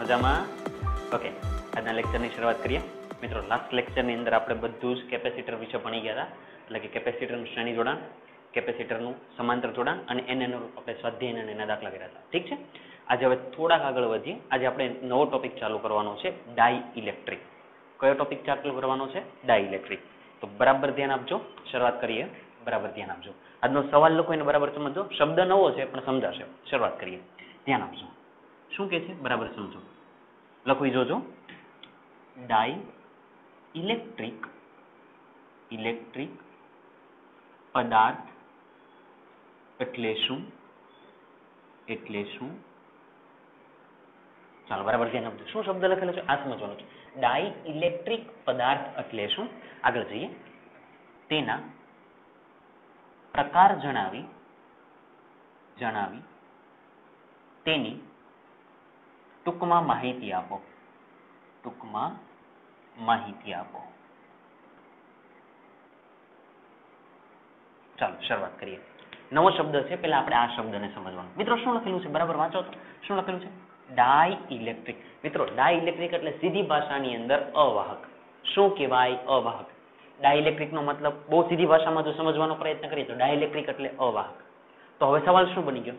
મજામાં? ઓકે, આજના લેક્ચરની શરૂઆત કરીએ. મિત્રો, લાસ્ટ લેક્ચરની અંદર આપણે બધું જ કેપેસિટર વિશે ભણી ગયા હતા. એટલે કે કેપેસિટરનું શ્રેણી જોડાણ, કેપેસિટરનું સમાંતર જોડાણ અને એને અનુરૂપ આપણે સ્વાધ્યાય અને એના દાખલા કર્યા હતા. ઠીક છે? આજે હવે થોડાક આગળ વધીએ. આજે આપણે નવો ટોપિક ચાલુ કરવાનો છે, ડાઇઇલેક્ટ્રિક. કયો ટોપિક ચાલુ કરવાનો છે? ડાઇઇલેક્ટ્રિક. તો બરાબર ધ્યાન આપજો. શરૂઆત કરીએ. બરાબર ધ્યાન આપજો. આજનો સવાલ લખો એને બરાબર સમજો. શબ્દ નવો છે પણ સમજાશે. શરૂઆત કરીએ. ધ્યાન આપજો. શું કે છે બરાબર સમજો. લખવી જોજો. ડાઇઇલેક્ટ્રિક પદાર્થ એટલે શું? ચાલો બરાબર ધ્યાન આપજો. શું શબ્દ લખેલો છે આ સમજવાનો છે. ડાઇઇલેક્ટ્રિક પદાર્થ એટલે શું? આગળ જઈએ. તેના પ્રકાર જણાવી તેની ટૂંકમાં માહિતી આપો. ચાલો શરૂઆત કરીએ. નવો શબ્દ છે, પહેલા આપણે આ શબ્દને સમજવાનો. મિત્રો શું લખેલું છે બરાબર વાંચો તો. શું લખેલું છે? ડાઇઇલેક્ટ્રિક. મિત્રો ડાઇઇલેક્ટ્રિક એટલે સીધી ભાષાની અંદર અવાહક. શું કહેવાય? અવાહક. ડાઇઇલેક્ટ્રિક નો મતલબ બહુ સીધી ભાષામાં જો સમજવાનો પ્રયત્ન કરીએ તો ડાઇઇલેક્ટ્રિક એટલે અવાહક. તો હવે સવાલ શું બની ગયો?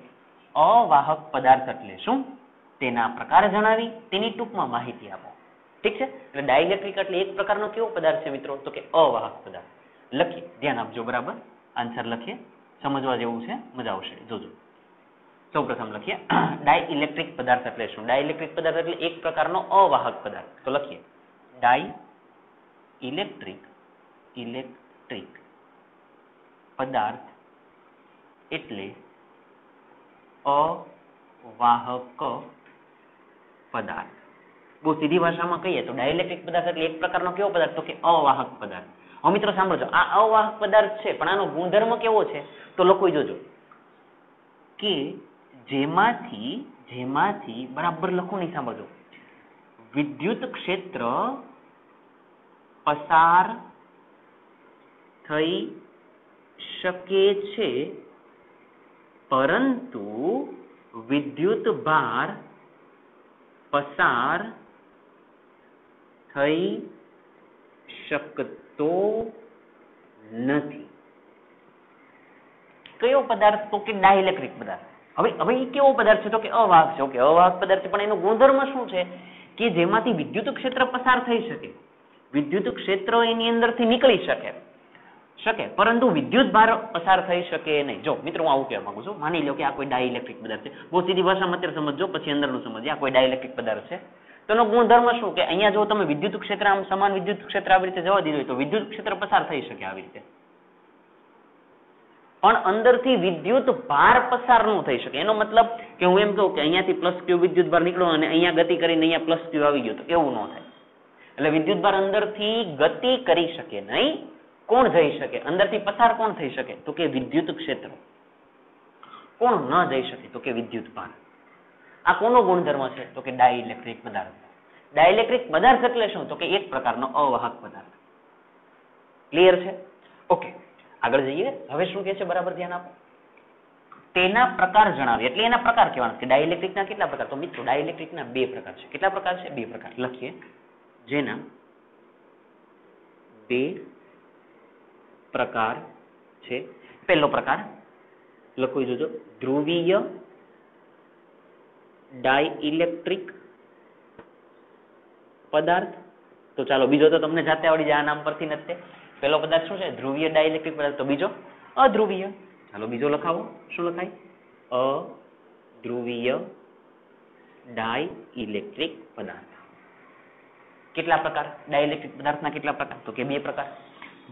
અવાહક પદાર્થ એટલે શું? તેના પ્રકાર જણાવી તેની ટૂંકમાં માહિતી આપો. ઠીક છે? એટલે ડાઇઇલેક્ટ્રિક એટલે એક પ્રકારનો કેવો પદાર્થ છે મિત્રો? તો કે અવાહક પદાર્થ. લખીએ, ધ્યાન આપજો. બરાબર આન્સર લખીએ. સમજવા જેવું છે, મજા આવશે. જોજો. સૌપ્રથમ લખીએ, ડાઇઇલેક્ટ્રિક પદાર્થ એટલે શું? ડાઇઇલેક્ટ્રિક પદાર્થ એટલે એક પ્રકારનો અવાહક પદાર્થ. તો લખીએ, ડાઇઇલેક્ટ્રિક પદાર્થ એટલે અવાહક પદાર્થ. બહુ સીધી ભાષામાં કહીએ તો ડાઇઇલેક્ટ્રિક પદાર્થ એટલે એક પ્રકારનો કેવો પદાર્થ? તો કે અવાહક પદાર્થ. હવે મિત્રો સાંભળજો, આ અવાહક પદાર્થ છે પણ આનો ગુણધર્મ કેવો છે? તો લખી જોજો કે જેમાંથી બરાબર લખો નહીં, સાંભળજો, વિદ્યુત ક્ષેત્ર પસાર થઈ શકે છે પરંતુ વિદ્યુત ભાર પસાર થઈ શકતો નથી. કયો પદાર્થ? તો કે ડાઇઇલેક્ટ્રિક પદાર્થ. હવે એ કેવો પદાર્થ છે? તો કે અવાહક છે. ઓકે, અવાહક પદાર્થ છે પણ એનો ગુણધર્મ શું છે? કે જેમાંથી વિદ્યુત ક્ષેત્ર પસાર થઈ શકે, વિદ્યુત ક્ષેત્ર એની અંદરથી નીકળી શકે પરંતુ વિદ્યુત ભાર પસાર થઈ શકે નહીં. જો મિત્રો હું આવું કહેવા માંગુ છું, માની લો કે આ કોઈ ડાઇઇલેક્ટ્રિક પદાર્થ છે. બહુ સીધી ભાષામાં અત્યારે સમજજો, પછી અંદરનું સમજીએ. આ કોઈ ડાઇઇલેક્ટ્રિક પદાર્થ છે તો એનો ગુણધર્મ શું? કે અહીંયા જો તમે વિદ્યુત ક્ષેત્ર આમ સમાન વિદ્યુત ક્ષેત્ર આવી રીતે જવા દીધું હોય તો વિદ્યુત ક્ષેત્ર પસાર થઈ શકે આવી રીતે, પણ અંદરથી વિદ્યુત ભાર પસાર ન થઈ શકે. એનો મતલબ કે હું એમ કહું કે અહીંયાથી પ્લસ ક્યુ વિદ્યુત ભાર નીકળ્યો અને અહીંયા ગતિ કરીને અહીંયા પ્લસ ક્યુ આવી ગયો, તો એવું ન થાય. એટલે વિદ્યુત ભાર અંદરથી ગતિ કરી શકે નહીં. કોણ જઈ શકે અંદરથી પસાર? કોણ થઈ શકે? તો કે વિદ્યુત ક્ષેત્ર. કોણ ન જઈ શકે? તો કે વિદ્યુત ભાર. આ કોનો ગુણધર્મ છે? તો કે ડાઇઇલેક્ટ્રિક પદાર્થ. ડાઇઇલેક્ટ્રિક પદાર્થ એટલે શું? તો કે એક પ્રકારનો અવાહક પદાર્થ. ક્લિયર છે? ઓકે, આગળ જઈએ. હવે શું કહે છે બરાબર ધ્યાન આપો. તેના પ્રકાર જણાવીએ. એટલે એના પ્રકાર કહેવાના કે ડાઇઇલેક્ટ્રિકના કેટલા પ્રકાર? તો મિત્રો ડાઇઇલેક્ટ્રિકના બે પ્રકાર છે. કેટલા પ્રકાર છે? બે પ્રકાર. લખીએ, જેના બે પ્રકાર છે. પહેલો પ્રકાર લખી જોજો, ધ્રુવીય ડાઇઇલેક્ટ્રિક પદાર્થ. તો ચાલો બીજો તો તમને જાતે આવડી જાય, આ નામ પરથી નથી. પહેલો પદાર્થ શું છે? ધ્રુવીય ડાઇઇલેક્ટ્રિક પદાર્થ. તો બીજો અધ્રુવીય. ચાલો બીજો લખાવો. શું લખાય? અધ્રુવીય ડાઇઇલેક્ટ્રિક પદાર્થ. કેટલા પ્રકાર ડાઇઇલેક્ટ્રિક પદાર્થના? કેટલા પ્રકાર? તો કે બે પ્રકાર,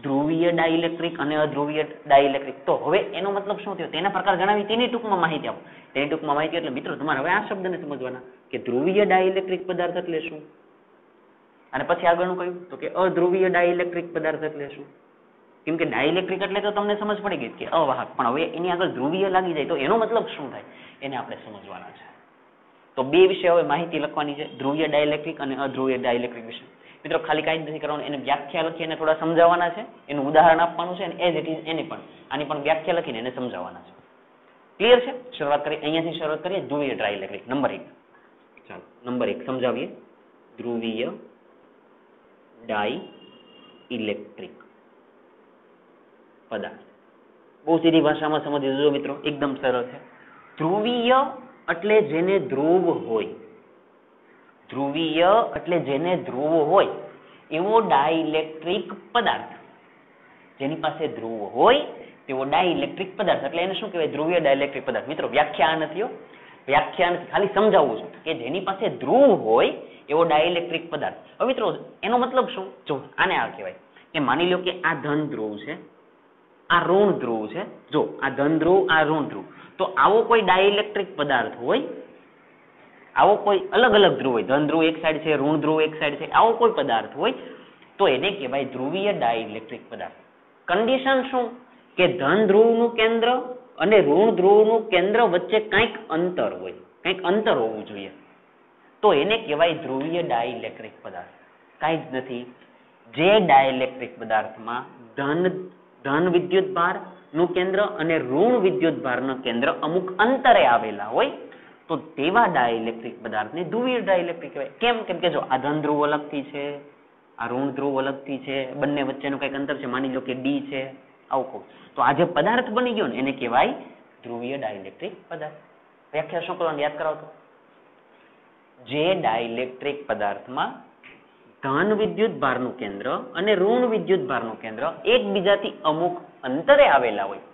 ધ્રુવીય ડાઇઇલેક્ટ્રિક અને અધ્રુવીય ડાઇઇલેક્ટ્રિક. તો હવે એનો મતલબ શું થયો? તેના પ્રકાર જણાવી તેની ટૂંકમાં માહિતી આપો. તેની ટૂંકમાં માહિતી એટલે મિત્રો તમારે હવે આ શબ્દને સમજવાના કે ધ્રુવીય ડાઇઇલેક્ટ્રિક પદાર્થ એટલે શું, અને પછી આગળનું કયું? તો કે અધ્રુવીય ડાઇઇલેક્ટ્રિક પદાર્થ એટલે શું. કેમ કે ડાઇઇલેક્ટ્રિક એટલે તો તમને સમજ પડી ગઈ કે અવાહક, પણ હવે એની આગળ ધ્રુવીય લાગી જાય તો એનો મતલબ શું થાય એને આપણે સમજવાના છે. તો બે વિશે હવે માહિતી લખવાની છે, ધ્રુવીય ડાઇઇલેક્ટ્રિક અને અધ્રુવીય ડાઇઇલેક્ટ્રિક વિશે. મિત્રો ખાલી કાંઈ જ નથી કરવાનું, એને વ્યાખ્યા લખી એને થોડા સમજાવવાના છે, એનું ઉદાહરણ આપવાનું છે અને એઝ ઇટ ઇઝ એની પણ આની પણ વ્યાખ્યા લખીને એને સમજાવવાના છે. ક્લિયર છે? શરૂઆત કરીએ અહીંયાથી શરૂઆત કરીએ ધ્રુવીય ડાઇઇલેક્ટ્રિક. નંબર 1 ચાલો નંબર 1 સમજાવીએ. ધ્રુવીય ડાઈ ઇલેક્ટ્રિક પદાર્થ. બહુ સીધી ભાષામાં સમજી દેજો મિત્રો, એકદમ સરળ છે. ધ્રુવીય એટલે જેને ધ્રુવ હોય, ધ્રુવીય એટલે જેને ધ્રુવ હોય એવો ડાઇલેક્ટ્રિક પદાર્થ. જેની પાસે ધ્રુવ હોય તેવો ડાઇલેક્ટ્રિક પદાર્થ એટલે એને શું કહેવાય? ધ્રુવીય ડાઇલેક્ટ્રિક પદાર્થ. મિત્રો વ્યાખ્યા નથી, વ્યાખ્યા નથી, ખાલી સમજાવવું છું કે જેની પાસે ધ્રુવ હોય એવો ડાઇલેક્ટ્રિક પદાર્થ. હવે મિત્રો એનો મતલબ શું? જો આને આ કહેવાય કે માની લો કે આ ધન ધ્રુવ છે, આ ઋણ ધ્રુવ છે. જો આ ધન ધ્રુવ, આ ઋણ ધ્રુવ, તો આવો કોઈ ડાઇલેક્ટ્રિક પદાર્થ હોય, આવો કોઈ અલગ અલગ ધ્રુવ હોય, ધન ધ્રુવ એક સાઈડ છે, ઋણ ધ્રુવ એક સાઈડ છે, આવો કોઈ પદાર્થ હોય તો એને કહેવાય ધ્રુવીય ડાઇલેક્ટ્રિક પદાર્થ. કન્ડિશન શું? કે ધન ધ્રુવનું કેન્દ્ર અને ઋણ ધ્રુવનું કેન્દ્ર વચ્ચે કંઈક અંતર હોય, કંઈક અંતર હોવું જોઈએ, તો એને કહેવાય ધ્રુવીય ડાઇલેક્ટ્રિક પદાર્થ. કાંઈ જ નથી. જે ડાઇલેક્ટ્રિક પદાર્થમાં ધન વિદ્યુત ભારનું કેન્દ્ર અને ઋણ વિદ્યુત ભારનું કેન્દ્ર અમુક અંતરે આવેલા હોય તો તેવા ડાઇલેક્ટ્રિક પદાર્થને ધ્રુવીય ડાઇલેક્ટ્રિક કહેવાય. કેમ? કેમ કે જો આ ધન ધ્રુવ અલગથી છે, આ ઋણ ધ્રુવ અલગથી છે, બંને વચ્ચેનું કંઈક અંતર છે, માની લો કે ડી છે, આવું કહું તો આ જે પદાર્થ બની ગયો ને એને કહેવાય ધ્રુવીય ડાઇલેક્ટ્રિક પદાર્થ. વ્યાખ્યા શું કરવાની યાદ કરાવતો? જે ડાઇલેક્ટ્રિક પદાર્થમાં ધન વિદ્યુત ભારનું કેન્દ્ર અને ઋણ વિદ્યુત ભારનું કેન્દ્ર એકબીજાથી અમુક અંતરે આવેલા હોય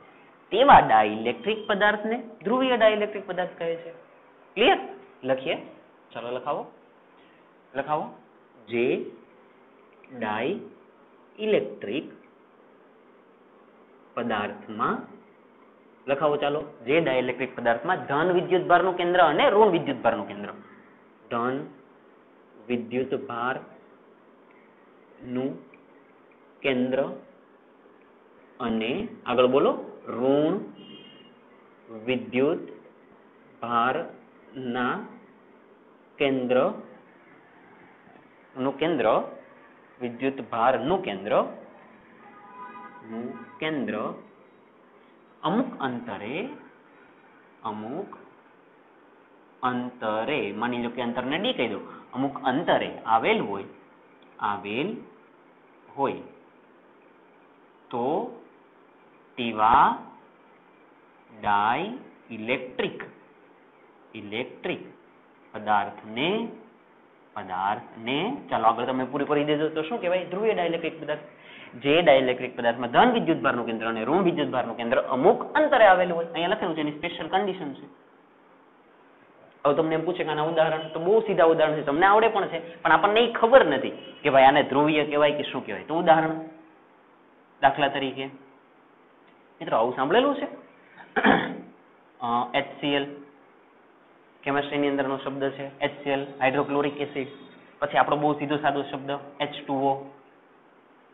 તેવા ડાઇલેક્ટ્રિક પદાર્થને ધ્રુવીય ડાઇલેક્ટ્રિક પદાર્થ કહે છે. ક્લિયર? લખીએ, ચાલો લખાવો. જે ડાઇલેક્ટ્રિક પદાર્થમાં લખાવો, ચાલો. જે ડાઇલેક્ટ્રિક પદાર્થમાં ધન વિદ્યુત ભારનું કેન્દ્ર અને ઋણ વિદ્યુત ભારનું કેન્દ્ર, ધન વિદ્યુત ભારનું કેન્દ્ર અને આગળ બોલો ઋણ વિદ્યુત ભારના કેન્દ્ર વિદ્યુત ભારનું કેન્દ્ર અમુક અંતરે માની લો કે અંતરને ડી કહી દો, અમુક અંતરે આવેલ હોય તો તેવા ડાઇલેક્ટ્રિક પદાર્થને ચાલો આગળ તમે પૂરી કરી દેજો તો શું કહેવાય? ધ્રુવીય ડાઇલેક્ટ્રિક પદાર્થ. જે ડાઇલેક્ટ્રિક પદાર્થમાં ધન વિદ્યુત ભારનું કેન્દ્ર અને ઋણ વિદ્યુત ભારનું કેન્દ્ર અમુક અંતરે આવેલું હોય, અહીંયા લખેલું છે, એની સ્પેશિયલ કન્ડિશન છે. હવે તમને એમ પૂછે કે આના ઉદાહરણ, તો બહુ સીધા ઉદાહરણ છે, તમને આવડે પણ છે, પણ આપણને એ ખબર નથી કે ભાઈ આને ધ્રુવીય કહેવાય કે શું કહેવાય. તો ઉદાહરણ, દાખલા તરીકે મિત્રો આવું સાંભળેલું છે HCl, કેમેસ્ટ્રીની અંદરનો શબ્દ છે HCl, હાઇડ્રોક્લોરિક એસિડ. પછી આપણો બહુ સીધો સાદો શબ્દ H2O.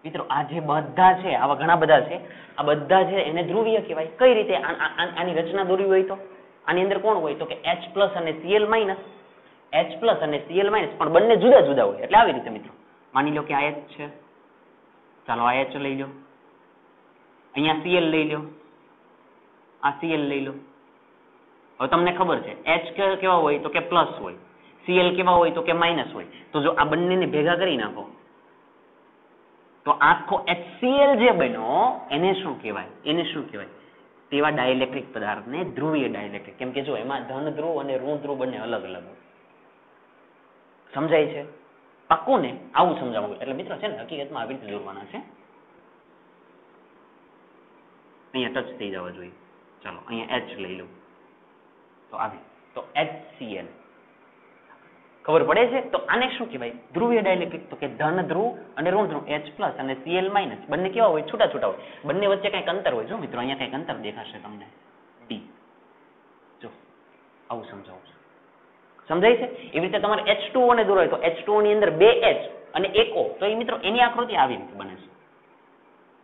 મિત્રો આ જે બધા છે, આવા ઘણા બધા છે, આ બધા છે એને ધ્રુવીય કહેવાય. કઈ રીતે? આની રચના દોરવી હોય તો આની અંદર કોણ હોય તો કે H+ અને Cl-, H+ અને Cl-, પણ બંને જુદા જુદા હોય. એટલે આવી રીતે મિત્રો માની લો કે આ H છે, ચાલો આ H લઈ લો, અહીંયા Cl લઈ લો, આ Cl લઈ લો. હવે તમને ખબર છે H કેવા હોય તો કે પ્લસ હોય, Cl કેવા હોય તો કે માઇનસ હોય. તો જો આ બંનેને ભેગા કરી નાખો તો આખો HCl જે બન્યો એને શું કહેવાય? તેવા ડાઇલેક્ટ્રિક પદાર્થને ધ્રુવીય ડાઇલેક્ટ્રિક. કેમ કે જો એમાં ધન ધ્રુવ અને ઋણ ધ્રુવ બંને અલગ અલગ હોય. સમજાય છે? પાક્કું ને? આવું સમજાવવું. એટલે મિત્રો છે ને હકીકતમાં આવી રીતે દોરવાના છે. અહીંયા ટચ થઈ જવા જોઈએ. ચાલો અહીંયા H લઈ લો તો આવી, તો HCl. ખબર પડે છે? તો આને શું કહેવાય? ધ્રુવીય ડાઇલેક્ટ્રિક. તો કે ધન ધ્રુવ અને ઋણ ધ્રુવ H+ અને Cl- બંને કેવા હોય? છૂટા છૂટા હોય. બંને વચ્ચે કંઈક અંતર હોય. જો મિત્રો અહીંયા કંઈક અંતર દેખાશે તમને, D. જો આવું સમજાવું છું. સમજાય છે? એવી રીતે તમારે H2O ને દોરાય તો H2O ની અંદર 2 H અને 1 O, તો એ મિત્રો એની આકૃતિ આવી રીતે બને છે.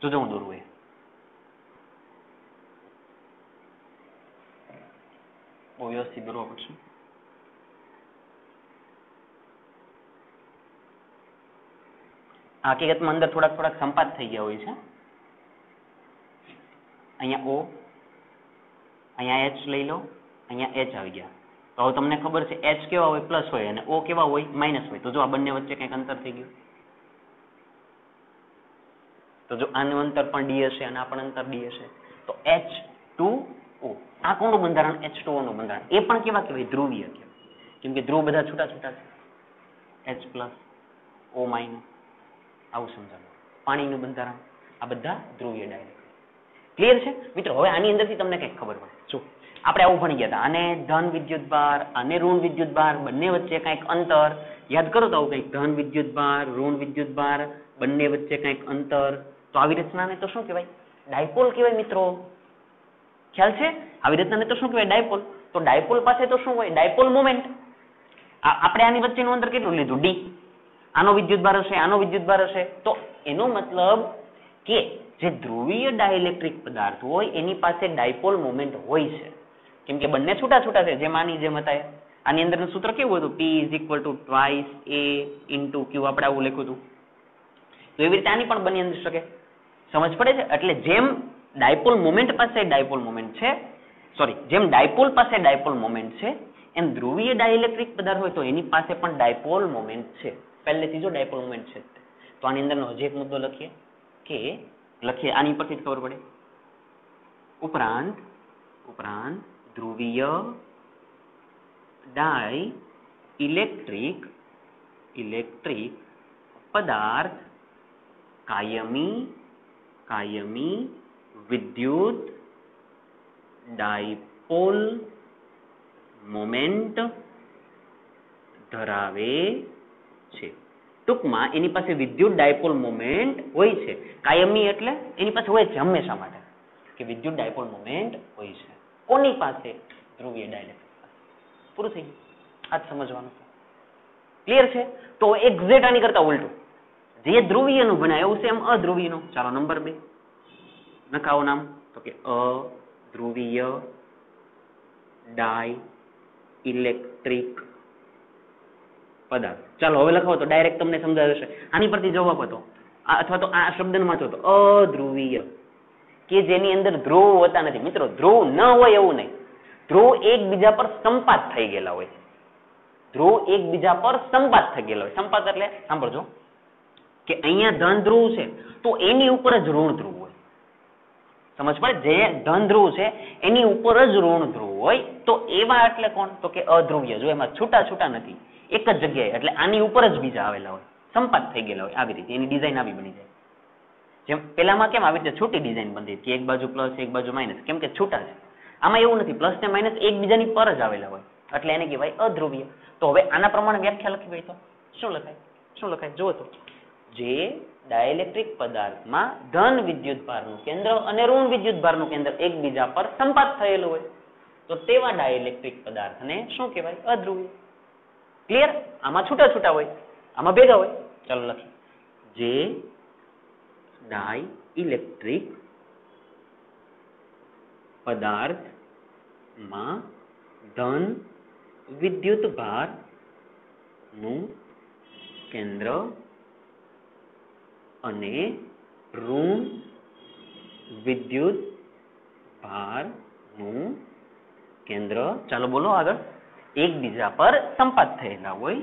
જો હું દોરું એ બહુ વ્યવસ્થિત દોરવા પડશે. હકીકતમાં અંદર થોડાક સંપાત થઈ ગયા હોય છે. અહીંયા O, અહીંયા H લઈ લો, અહીંયા H આવી ગયા, તો તો હવે તમને ખબર છે H કેવા હોય પ્લસ હોય અને O કેવા હોય માઇનસ હોય. તો જો આ બંને વચ્ચે કંઈક અંતર થઈ ગયું. તો જો આનું અંતર પણ D હશે અને આ પણ અંતર D હશે તો H2O. આ કોનું બંધારણ? H2O નું બંધારણ. એ પણ કેવા કહેવાય? ધ્રુવીય કહેવાય. કેમ કે ધ્રુવ બધા છૂટા છૂટા છે. H પ્લસ O માઇનસ આવું સમજાવું. પાણીનું બંધારણ આ બધા ધ્રુવીય ડાયરેક્ટ. ક્લિયર છે મિત્રો? હવે આની અંદરથી તમને કંઈક ખબર પડે. જો આપણે આવું ભણી ગયા હતા, આને ધન વિદ્યુત ભાર અને ઋણ વિદ્યુત ભાર બંને વચ્ચે કંઈક અંતર યાદ કરો તો આવું કંઈક ધન વિદ્યુત ભાર ઋણ વિદ્યુત ભાર બંને વચ્ચે કંઈક અંતર. તો આવી રચનાને તો શું કહેવાય? ડાયપોલ કહેવાય મિત્રો. ખ્યાલ છે? આવી રચનાને તો શું કહેવાય? ડાયપોલ. તો ડાયપોલ પાસે તો શું હોય? Dipole moment. આપણે આની વચ્ચેનું અંતર કેટલું લીધું? ડી. આનો વિદ્યુત ભાર હશે, આનો વિદ્યુત ભાર હશે. તો એનો મતલબ કે જે ધ્રુવીય ડાઇલેક્ટ્રિક પદાર્થ હોય એની પાસે ડાયપોલ મોમેન્ટ હોય છે. કેમ કે બંને છૂટા છૂટા છે, જેમ આની જેમ હતા. આની અંદરનું સૂત્ર કેવું હતું? P = 2a × q. આપણે આવું લખ્યું હતું. તો એવી રીતે આની પણ બની અંદર શકે. સમજ પડે છે? એટલે જેમ ડાયપોલ મોમેન્ટ પાસે ડાયપોલ મોમેન્ટ છે, સોરી, જેમ ડાયપોલ પાસે ડાયપોલ મોમેન્ટ છે એમ ધ્રુવીય ડાઇલેક્ટ્રિક પદાર્થ હોય તો એની પાસે પણ ડાયપોલ મોમેન્ટ છે. પહેલેથી જો ડાયપોલ મોમેન્ટ છે. તો આની અંદરનો હજી એક મુદ્દો લખીએ આની પરથી જ ખબર પડે. ઉપરાંત ધ્રુવીય ડાઇલેક્ટ્રિક પદાર્થ કાયમી વિદ્યુત ડાયપોલ મોમેન્ટ ધરાવે છે. ટૂંકમાં એની પાસે વિદ્યુત ડાયપોલ મોમેન્ટ હોય છે. કાયમી એટલે એની પાસે હોય છે હંમેશા માટે, કે વિદ્યુત ડાયપોલ મોમેન્ટ હોય છે. કોની પાસે? ધ્રુવીય ડાઇલેક્ટ્રિક પાસે. પૂરું થઈ ગયું. આ જ સમજવાનું. ક્લિયર છે? તો એક્ઝેક્ટ આની કરતા ઉલટું જે ધ્રુવીયનું ભણાય એવું સેમ અધ્રુવીયનું. ચાલો નંબર 2 નખાવો નામ. તો કે અધ્રુવીય ડાઇલેક્ટ્રિક પદાર્થ. ચાલો હવે લખાવો તો ડાયરેક્ટ તમને સમજાય જશે. આની પરથી જવાબ હતો અથવા તો આ શબ્દમાં હતો અધ્રુવીય, કે જેની અંદર ધ્રુવ હોતા નથી. મિત્રો ધ્રુવ ન હોય એવું નહીં, ધ્રુવ એકબીજા પર સંપાત થઈ ગયેલા હોય. ધ્રુવ એકબીજા પર સંપાત થઈ ગયેલા હોય. સંપાત એટલે સાંભળજો કે અહીંયા ધન ધ્રુવ છે તો એની ઉપર જ ઋણ ધ્રુવ હોય. સમજ પડે? જે ધન ધ્રુવ છે એની ઉપર જ ઋણ ધ્રુવ હોય. તો એવા એટલે કોણ? તો કે અધ્રુવીય. જો એમાં છૂટા છૂટા નથી, એક જ જગ્યાએ, એટલે આની ઉપર જ બીજા આવેલા હોય, સંપાત થઈ ગયેલા હોય. આવી રીતે એની ડિઝાઇન આવી બની જાય. જેમ પેલામાં કેમ આવી રીતે છૂટી ડિઝાઇન બનતી કે એક બાજુ પ્લસ એક બાજુ માઇનસ, કેમ કે છૂટા છે. આમાં એવું નથી, પ્લસ ને માઇનસ એકબીજાની પર જ આવેલા હોય, એટલે એને કહેવાય અધ્રુવીય. તો હવે આના પ્રમાણે વ્યાખ્યા લખી હોય તો શું લખાય? જુઓ તો જે ડાઇલેક્ટ્રિક પદાર્થમાં ધન વિદ્યુત ભારનું કેન્દ્ર અને ઋણ વિદ્યુત ભારનું કેન્દ્ર એકબીજા પર સંપાત થયેલું હોય તો તેવા ડાઇલેક્ટ્રિક પદાર્થને શું કહેવાય? અધ્રુવીય. ક્લિયર? આમાં છૂટા છૂટા હોય, આમાં ભેગા હોય. ચાલો લખીએ. જે ડાઇલેક્ટ્રિક પદાર્થમાં ધન વિદ્યુત ભારનું કેન્દ્ર અને ઋણ વિદ્યુત ભારનું કેન્દ્ર, ચાલો બોલો આગળ, એકબીજા પર સંપાત થયેલા હોય.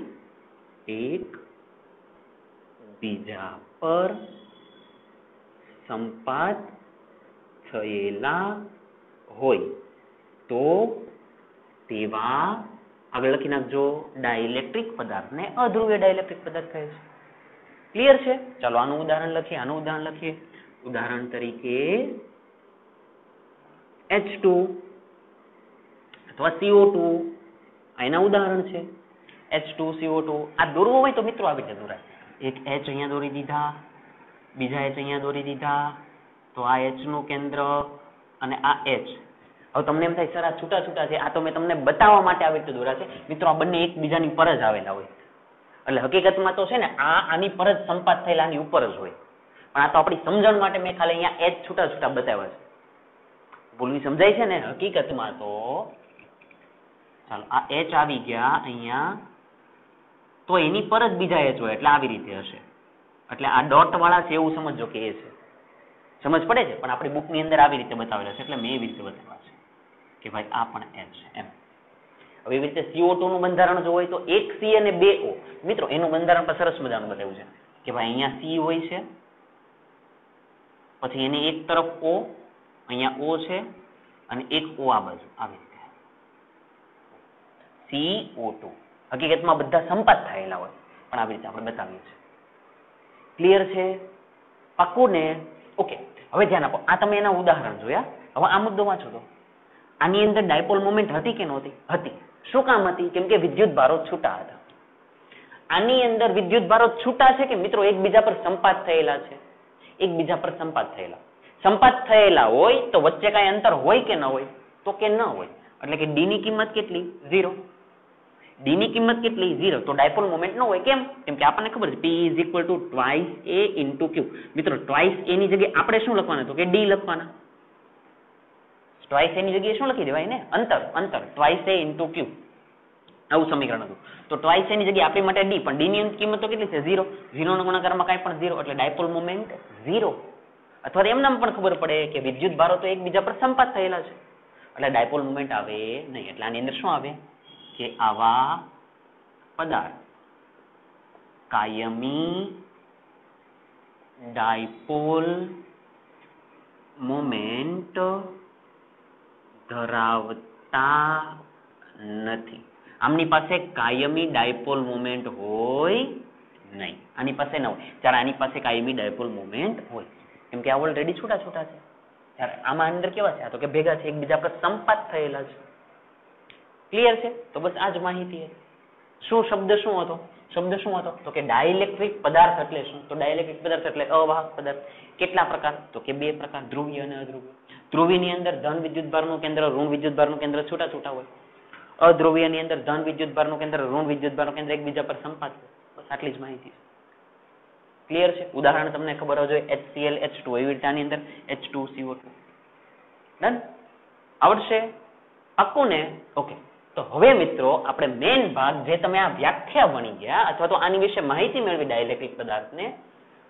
એકબીજા પર સંપાત થયેલા હોય તો તેવા, આગળ લખી નાખજો, ડાઇલેક્ટ્રિક પદાર્થને અધ્રુવીય ડાઇલેક્ટ્રિક પદાર્થ કહે છે. ક્લિયર છે? ચાલો આનું ઉદાહરણ લખીએ. ઉદાહરણ તરીકે H2 અથવા CO2 એના ઉદાહરણ છે. H2 CO2 આ દોરવો હોય તો મિત્રો આવી રીતે દોરાય. એક H અહીંયા દોરી દીધા, બીજા H અહીંયા દોરી દીધા, તો આ H નું કેન્દ્ર અને આ H. હવે તમને એમ થાય સર આ છૂટા છૂટા છે, આ તો મેં તમને બતાવવા માટે આવી રીતે દોર્યા છે. મિત્રો આ બંને એકબીજાની પર જ આવેલા હોય, એટલે હકીકતમાં તો છે ને આની પર જ સંપાત થયેલા, આની ઉપર જ હોય. પણ આ તો આપણી સમજણ માટે મેં ખાલી અહીંયા H છૂટા છૂટા બતાવ્યા છે. ભૂલવી સમજાય છે ને? હકીકતમાં તો ચાલો આ H આવી ગયા અહીંયા, તો એની પર જ બીજા H હોય, એટલે આવી રીતે હશે. એટલે આ ડોટ વાળા છે એવું સમજો કે એ છે. સમજ પડે છે? પણ આપણી બુકની અંદર આવી રીતે બતાવેલા છે, એટલે મેં એવી રીતે બતાવ્યા છે કે ભાઈ આ પણ H છે એમ. હવે એવી રીતે CO2 નું બંધારણ જો હોય તો એક C અને બે O. મિત્રો એનું બંધારણ પર સરસ મજાનું બતાવ્યું છે કે ભાઈ અહીંયા C હોય છે, પછી એની એક તરફ O, અહીંયા O છે અને એક O આ બાજુ આવી રીતે CO2. હકીકતમાં બધા સંપાત થયેલા હોય પણ આવી રીતે આપણે બતાવીએ છીએ. ક્લિયર છે? પાક્કું ને? ઓકે, હવે ધ્યાન આપો. આ તમે એના ઉદાહરણ જોયા. હવે આ મુદ્દો વાંચો તો આની અંદર ડાયપોલ મોમેન્ટ હતી કે નહોતી? હતી. શું કામ હતી? કેમ કે વિદ્યુત ભારો છૂટા હતા. આની અંદર વિદ્યુત ભારો છૂટા છે કે મિત્રો એકબીજા પર સંપાત થયેલા છે? એકબીજા પર સંપાત થયેલા હોય તો વચ્ચે કાંઈ અંતર હોય કે ન હોય? તો કે ન હોય. એટલે કે ડી ની કિંમત કેટલી? 0. ડી ની કિંમત કેટલી? 0. તો ડાયપોલ મોમેન્ટ ન હોય. કેમ? કેમ કે આપણને ખબર છે P = 2a × q. મિત્રો 2a ની જગ્યાએ આપણે શું લખવાના? તો કે ડી લખવાના. 2a ની જગ્યાએ શું લખી દેવાય ને? અંતર 2a × q. આવું સમીકરણ હતું. તો 2a ની જગ્યાએ આપણી માટે ડી, પણ ડી ની કિંમત તો કેટલી છે? 0. 0 ના ગુણાકારમાં કાંઈ પણ 0, એટલે ડાયપોલ મોમેન્ટ 0. અથવા તો એમનામ પણ ખબર પડે કે વિદ્યુત ભારો તો એકબીજા પર સંપાત થયેલા છે એટલે ડાયપોલ મોમેન્ટ આવે નહીં. એટલે આની અંદર શું આવે કે આવા પદાર્થ કાયમી ડાયપોલ મોમેન્ટ ધરાવતા નથી. આમની પાસે કાયમી ડાયપોલ મોમેન્ટ હોય નહીં. આની પાસે ન હોય. જ્યારે આની પાસે કાયમી ડાયપોલ મોમેન્ટ હોય, કેમ કે આ ઓલરેડી છૂટા છે. ત્યારે આમાં અંદર કેવા છે? આ તો કે ભેગા છે, એકબીજા પર સંપાત થયેલા છે. ક્લિયર છે? તો બસ આ જ માહિતી છે. શબ્દ શું હતો? તો કે ડાઇલેક્ટ્રિક પદાર્થ એટલે શું? તો ડાઇલેક્ટ્રિક પદાર્થ એટલે અવાહક પદાર્થ. કેટલા પ્રકાર? તો કે 2 પ્રકાર, ધ્રુવીય અને અધ્રુવીય. ધ્રુવીની અંદર ધન વિદ્યુતભારનું કેન્દ્ર, ઋણ વિદ્યુતભારનું કેન્દ્ર છૂટા હોય. અધ્રુવીયની અંદર ધન વિદ્યુતભારનું કેન્દ્ર, ઋણ વિદ્યુતભારનું કેન્દ્ર એકબીજા પર સંપાત હોય. બસ આટલી જ માહિતી છે. ક્લિયર છે? ઉદાહરણ તમને ખબર હોય HCl H2, એવી રીતે આની અંદર H2CO2. ડન? આવડશે? પાક્કું ને? ઓકે. તો હવે મિત્રો આપણે મેઇન ભાગ જે તમે આ વ્યાખ્યા ભણી ગયા અથવા તો આની વિશે માહિતી મેળવી ડાઇલેક્ટ્રિક પદાર્થને,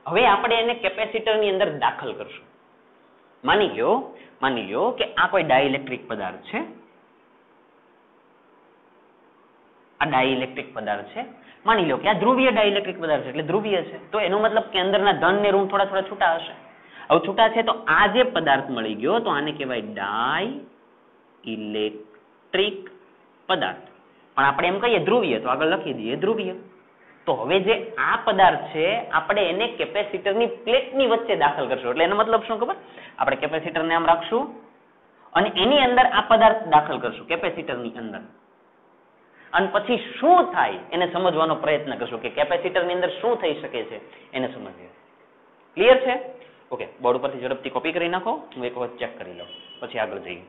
હવે આપણે એને કેપેસિટરની અંદર દાખલ કરશું. માની લ્યો કે આ કોઈ ડાઇલેક્ટ્રિક પદાર્થ છે. આ ડાઇલેક્ટ્રિક પદાર્થ છે. માની લો કે આ ધ્રુવીય ડાઇલેક્ટ્રિક પદાર્થ છે, એટલે ધ્રુવીય છે. તો એનો મતલબ કે અંદરના ધન ને ઋણ થોડા છૂટા હશે. હવે છૂટા છે તો આ જે પદાર્થ મળી ગયો તો આને કહેવાય ડાઇલેક્ટ્રિક પદાર્થ. પણ આપણે એમ કહીએ ધ્રુવીય, તો આગળ લખી દઈએ ધ્રુવીય. તો હવે જે આ પદાર્થ છે આપણે એને કેપેસિટરની પ્લેટની વચ્ચે દાખલ કરશું. એટલે એનો મતલબ શું ખબર? આપણે કેપેસિટરને આમ રાખશું અને એની અંદર આ પદાર્થ દાખલ કરશું કેપેસિટરની અંદર. અને પછી શું થાય એને સમજવાનો પ્રયત્ન કરશું કે કેપેસિટરની અંદર શું થઈ શકે છે એને સમજીએ. ક્લિયર છે? ઓકે, બોર્ડ ઉપરથી ઝડપથી કોપી કરી નાખો. હું એક વખત ચેક કરી લઉં પછી આગળ જઈએ.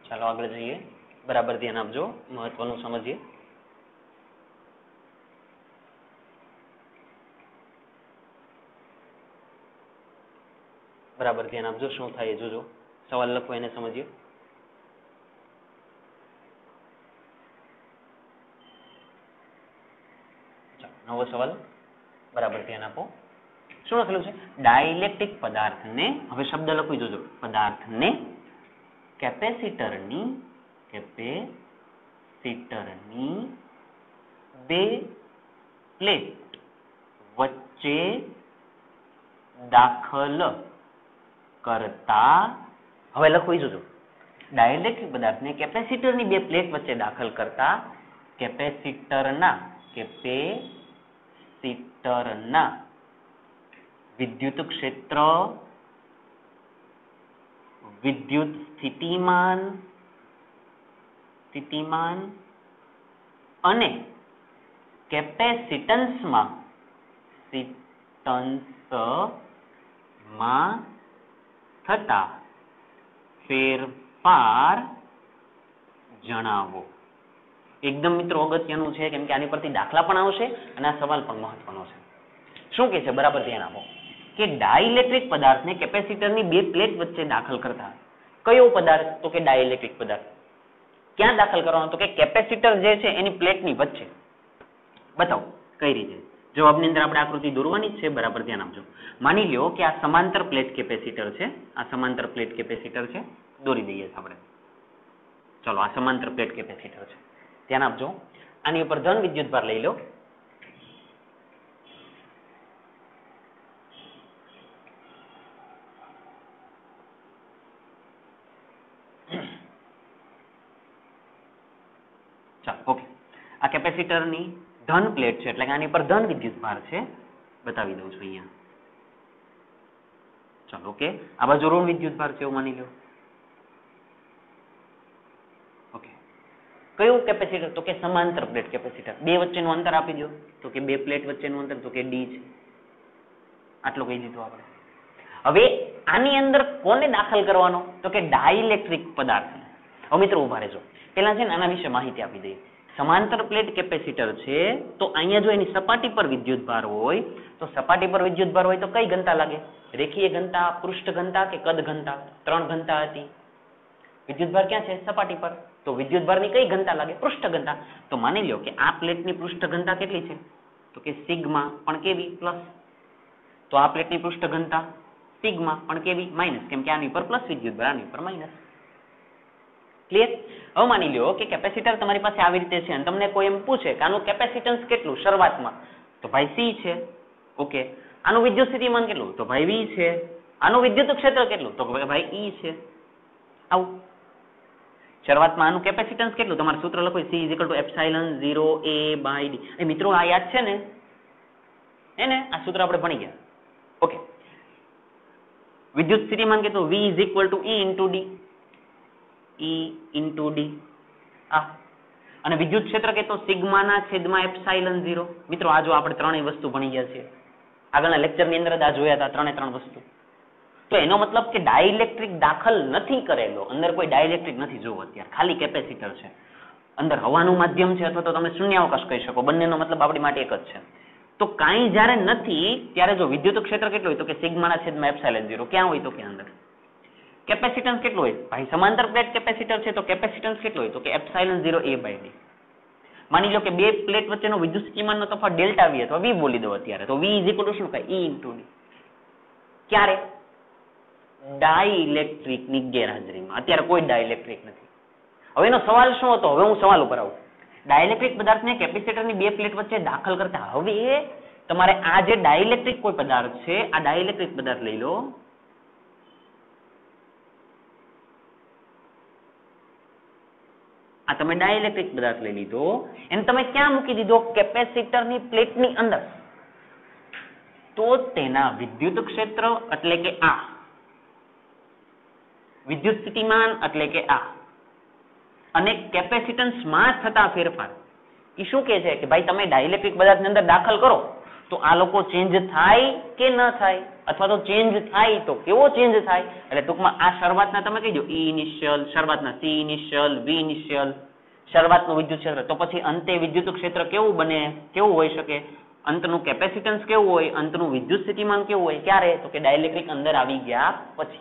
ચાલો આગળ જઈએ. બરાબર ધ્યાન આપજો, મહત્વનું સમજીએ. બરાબર ધ્યાન આપજો, શું થાય જોજો. સવાલ લખો એને સમજીએ. નવો સવાલ. બરાબર ધ્યાન આપો. શું લખેલું છે? ડાઇલેક્ટ્રિક પદાર્થને, હવે શબ્દ લખી જોજો, પદાર્થને કેપેસિટરની બે પ્લેટ વચ્ચે દાખલ કરતા, હવે લખવું જોજો, ડાઇલેક્ટ્રિક પદાર્થને કેપેસિટરની બે પ્લેટ વચ્ચે દાખલ કરતા કેપેસિટરના વિદ્યુત ક્ષેત્ર, વિદ્યુત સ્થિતિમાન અને કેપેસિટન્સમાં થતા ફેરફાર જણાવો. એકદમ મિત્રો અગત્યનું છે, કેમ કે આની પરથી દાખલા પણ આવશે અને આ સવાલ પણ મહત્વનો છે. શું કે છે? બરાબર ધ્યાન આપો કે ડાઇલેક્ટ્રિક પદાર્થને કેપેસિટરની બે પ્લેટ વચ્ચે દાખલ કરતા. કયો પદાર્થ? તો કે ડાઇલેક્ટ્રિક પદાર્થ. ક્યાં દાખલ કરવાનો? તો કે કેપેસિટર જે છે એની પ્લેટની વચ્ચે. બતાવો કઈ રીતે. જવાબની અંદર આપણે આકૃતિ દોરવાની જ છે, બરાબર ધ્યાન આપજો. માની લ્યો કે આ સમાંતર પ્લેટ કેપેસિટર છે, આ સમાંતર પ્લેટ કેપેસિટર છે, દોરી દઈએ છીએ આપણે. ચલો, આ સમાંતર પ્લેટ કેપેસિટર છે, ધ્યાન આપજો. આની ઉપર ધન વિદ્યુતભાર લઈ લો. ચાલો, ઓકે. આ કેપેસિટરની ધન પ્લેટ છે એટલે કે આની પર ધન વિદ્યુતભાર છે, બતાવી દઉં છું અહીંયા. ચાલો, ઓકે. આ બાજુ ઋણ વિદ્યુતભાર છે એવું માની લો. ઓકે. કયું કેપેસિટર? તો કે સમાંતર પ્લેટ કેપેસિટર. બે વચ્ચેનું અંતર આપી દો. તો કે બે પ્લેટ વચ્ચેનું અંતર તો કે ડી છે. આટલું કહી દીધું આપણે. હવે આની અંદર કોને દાખલ કરવાનો? તો કે ડાઇલેક્ટ્રિક પદાર્થ. હવે મિત્રો ઉભા રહેજો. પેલા છે ને આના વિશે માહિતી આપી દઈએ. સમાંતર પ્લેટ કેપેસિટર છે તો અહીંયા જો એની સપાટી પર વિદ્યુતભાર હોય તો સપાટી પર વિદ્યુતભાર હોય તો કઈ ઘનતા લાગે? રેખીય ઘનતા, પૃષ્ઠ ઘનતા કે કદ ઘનતા? ત્રણ ઘનતા હતી. વિદ્યુતભાર ક્યાં છે? સપાટી પર. તો વિદ્યુતભારની કઈ ઘનતા લાગે? પૃષ્ઠ ઘનતા. તો માની લો કે આ પ્લેટની પૃષ્ઠ ઘનતા કેટલી છે? તો કે સિગ્મા, પણ કેવી? પ્લસ. તો આ પ્લેટની પૃષ્ઠ ઘનતા સિગ્મા, પણ કેવી? માઇનસ. કેમ કે આની પર પ્લસ વિદ્યુતભાર, આની પર માઇનસ. ક્લિયર? હવે માની લો કે કેપેસિટર તમારી પાસે આવી રીતે છે અને તમને કોઈ એમ પૂછે કે આનું કેપેસિટન્સ કેટલું શરૂઆતમાં? તો ભાઈ સી છે. ઓકે. આનું વિદ્યુત સ્થિતિમાન કેટલું? તો ભાઈ વી છે. આનું વિદ્યુત ક્ષેત્ર કેટલું? તો ભાઈ ઈ છે. આવું શરૂઆતમાં આનું કેપેસિટન્સ કેટલું? તમારે સૂત્ર લખો C = એપ્સિલોન 0 A/d. એ મિત્રો આ યાદ છે ને? એને આ સૂત્ર આપણે ભણી ગયા. ઓકે. વિદ્યુત સ્થિતિમાન કેટલું? V = E × D. અને વિદ્યુત ક્ષેત્ર કેટલું? સિગ્માના છેદમાં એપ્સિલોન 0. મિત્રો આ જો આપણે ત્રણેય વસ્તુ ભણી ગયા છીએ, આગળના લેક્ચરની અંદર જ આ જોયા હતા ત્રણે ત્રણ વસ્તુ. તો એનો મતલબ કે ડાઇલેક્ટ્રિક દાખલ નથી કરેલો, અંદર કોઈ ડાઇલેક્ટ્રિક નથી. જોવો અત્યારે ખાલી કેપેસિટર છે, અંદર હવાનું માધ્યમ છે અથવા તો તમે શૂન્યાવકાશ કહી શકો, બંનેનો મતલબ આપણી માટે એક જ છે. તો કાંઈ જ્યારે નથી ત્યારે જો વિદ્યુત ક્ષેત્ર કેટલું હોય? તો કે સિગ્માના છેદમાં એપ્સિલોન 0. ક્યાં હોય? તો કે અંદર. કેપેસિટન્સ કેટલું હોય? ભાઈ સમાંતર પ્લેટ કેપેસિટર છે તો કેપેસિટન્સ કેટલું હોય? તો કે એપ્સિલોન 0 A/d. માની લો કે બે પ્લેટ વચ્ચેનો વિદ્યુત સ્થિતિમાનનો તફાવત ડેલ્ટા V અથવા V બોલી દો અત્યારે. તો V = શું થાય? E × D. ક્યારે? ડાઇલેક્ટ્રિકની ગેરહાજરીમાં. અત્યારે કોઈ ડાઇલેક્ટ્રિક નથી. હવે એનો સવાલ શું હતો? હવે હું સવાલ ઉપર આવું. ડાઇલેક્ટ્રિક પદાર્થને કેપેસિટરની બે પ્લેટ વચ્ચે દાખલ કરતા હવે તમારે આ જે ડાઇલેક્ટ્રિક કોઈ પદાર્થ છે, આ ડાઇલેક્ટ્રિક પદાર્થ લઈ લો. આ તમે ડાઇલેક્ટ્રિક પદાર્થ લઈ લીધો, એને તમે ક્યાં મૂકી દીધો? કેપેસિટરની પ્લેટની અંદર. તો તેના વિદ્યુત ક્ષેત્ર એટલે કે આ, વિદ્યુત સ્થિતિમાન એટલે કે આ, અને કેપેસિટન્સમાં થતા ફેરફાર એ શું કહે છે કે ભાઈ તમે ડાઇલેક્ટ્રિક પદાર્થની અંદર દાખલ કરો તો આ લોકો ચેન્જ થાય કે ન થાય, અથવા તો ચેન્જ થાય તો કેવો ચેન્જ થાય? એટલે ટૂંકમાં આ શરૂઆતના તમે કહી દો E ઇનિશિયલ, શરૂઆતના C ઇનિશિયલ, V ઇનિશિયલ, શરૂઆતનું વિદ્યુત ક્ષેત્ર. તો પછી અંતે વિદ્યુત ક્ષેત્ર કેવું બને? કેવું હોઈ શકે? અંતનું કેપેસિટન્સ કેવું હોય? અંતનું વિદ્યુત સ્થિતિમાન કેવું હોય? ક્યારે? તો કે ડાઇલેક્ટ્રિક અંદર આવી ગયા પછી.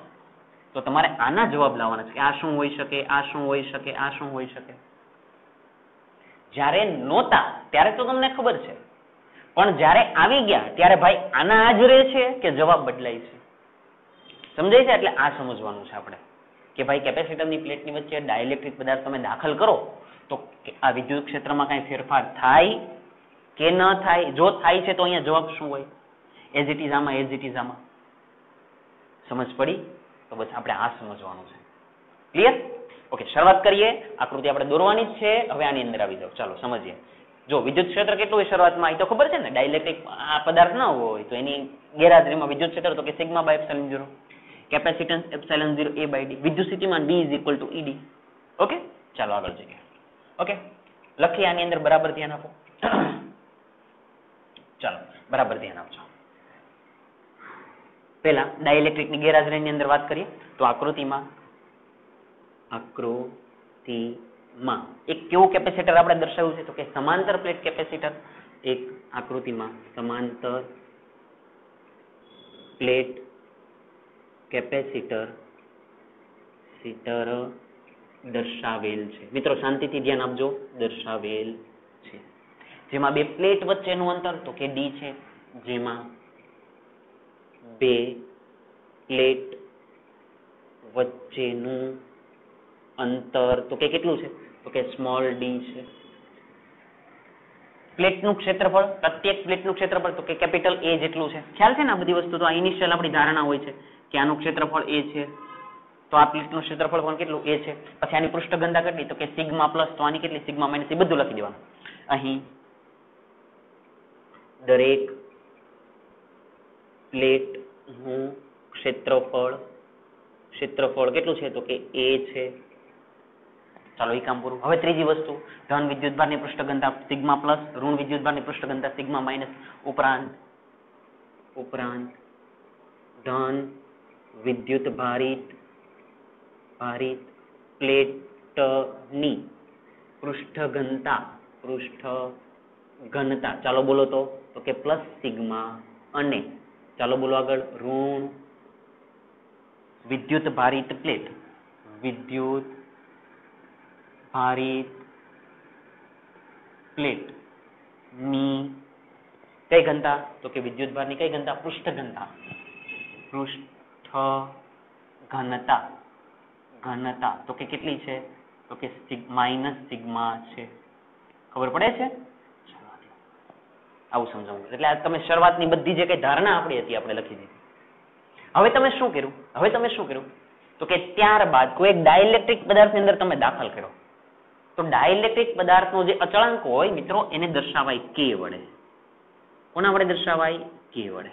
તો તમારે આના જવાબ લાવવાના છે કે આ શું હોઈ શકે, આ શું હોઈ શકે, આ શું હોઈ શકે. જ્યારે નહોતા ત્યારે તો તમને ખબર છે, પણ જ્યારે આવી ગયા ત્યારે ભાઈ આના આ જ રહે છે કે જવાબ બદલાય છે? સમજાય છે? એટલે આ સમજવાનું છે આપણે કે ભાઈ કેપેસિટરની પ્લેટની વચ્ચે ડાઇલેક્ટ્રિક પદાર્થ તમે દાખલ કરો તો આ વિદ્યુત ક્ષેત્રમાં કઈ ફેરફાર થાય કે ન થાય? જો થાય છે તો અહીંયા જવાબ શું હોય? એઝ ઇટ ઇઝ આમાં, એઝ ઇટ ઇઝ આમાં. સમજ પડી? તો બસ આપણે આ સમજવાનું છે. ક્લિયર? ઓકે. શરૂઆત કરીએ. આકૃતિ આપણે દોરવાની જ છે. હવે આની અંદર આવી જાવ. ચાલો સમજીએ. જો વિદ્યુત ક્ષેત્ર કેટલું હોય શરૂઆતમાં? એ તો ખબર છે ને, ડાઇલેક્ટ્રિક આ પદાર્થ ન હોય તો એની ગેરહાજરીમાં વિદ્યુત ક્ષેત્ર તો કે sigma by epsilon 0, capacitance epsilon 0 A/d, વિદ્યુત સ્થિતિમાન D = ED. ઓકે. ચાલો આગળ જઈએ. ઓકે. લખીએ આની અંદર, બરાબર ધ્યાન આપો. ચાલો બરાબર ધ્યાન આપજો. પહેલા ડાઇલેક્ટ્રિકની ગેરહાજરીની અંદર વાત કરીએ તો આકૃતિમાં એક કેવું કેપેસિટર આપણે દર્શાવ્યું છે? તો કે સમાંતર પ્લેટ કેપેસિટર. એક આકૃતિમાં સમાંતર પ્લેટ કેપેસિટર દર્શાવેલ છે. મિત્રો શાંતિથી ધ્યાન આપજો, દર્શાવેલ છે. જેમાં બે પ્લેટ વચ્ચેનું અંતર તો કે ડી છે. જેમાં બે પ્લેટ વચ્ચેનું અંતર તો કે કેટલું છે? તો કે સ્મોલ ડી છે. પ્લેટનું ક્ષેત્રફળ, પ્રત્યેક પ્લેટનું ક્ષેત્રફળ તો કે કેપિટલ એ જેટલું છે. ખ્યાલ છે ને આ બધી વસ્તુ? તો આ ઇનિશિયલ આપણી ધારણા હોય છે કે આનું ક્ષેત્રફળ એ છે, તો આ પ્લેટનું ક્ષેત્રફળ પણ કેટલું? એ છે. પછી આની પૃષ્ઠ કેટલી? તો કે સિગ્મા પ્લસ, તો આની કેટલી? Sigma minus. એ બધું લખી દેવાનું. અહીં દરેક પ્લેટનું ક્ષેત્રફળ કેટલું છે? તો કે એ છે. ચાલો એ કામ પૂરું. હવે ત્રીજી વસ્તુ, ધન વિદ્યુતભારની પૃષ્ઠ ઘનતા સિગ્મા પ્લસ, ઋણ વિદ્યુતભારની પૃષ્ઠ ઘનતા સિગ્મા માઇનસ. ઉપરાંત ધન વિદ્યુત ભારિત પ્લેટની પૃષ્ઠ ઘનતા ચાલો બોલો તો કે પ્લસ સિગ્મા, અને ચાલો બોલો આગળ, ઋણ વિદ્યુત ભારિત પ્લેટની કઈ ઘનતા? તો કે વિદ્યુત ભારની કઈ ઘનતા? પૃષ્ઠ ઘનતા તો કે કેટલી છે? તો કે માઇનસ સિગ્મા છે. ખબર પડે છે? આવું સમજાવું. એટલે આ તમે શરૂઆતની બધી જે કઈ ધારણા આપણી હતી આપણે લખી દીધી. હવે તમે શું કર્યું? તો કે ત્યારબાદ કોઈ એક ડાઇલેક્ટ્રિક પદાર્થની અંદર તમે દાખલ કર્યો, તો ડાઇલેક્ટ્રિક પદાર્થનો જે અચળાંક હોય મિત્રો એને દર્શાવાય કે વડે. કોના વડે દર્શાવાય? કે વડે.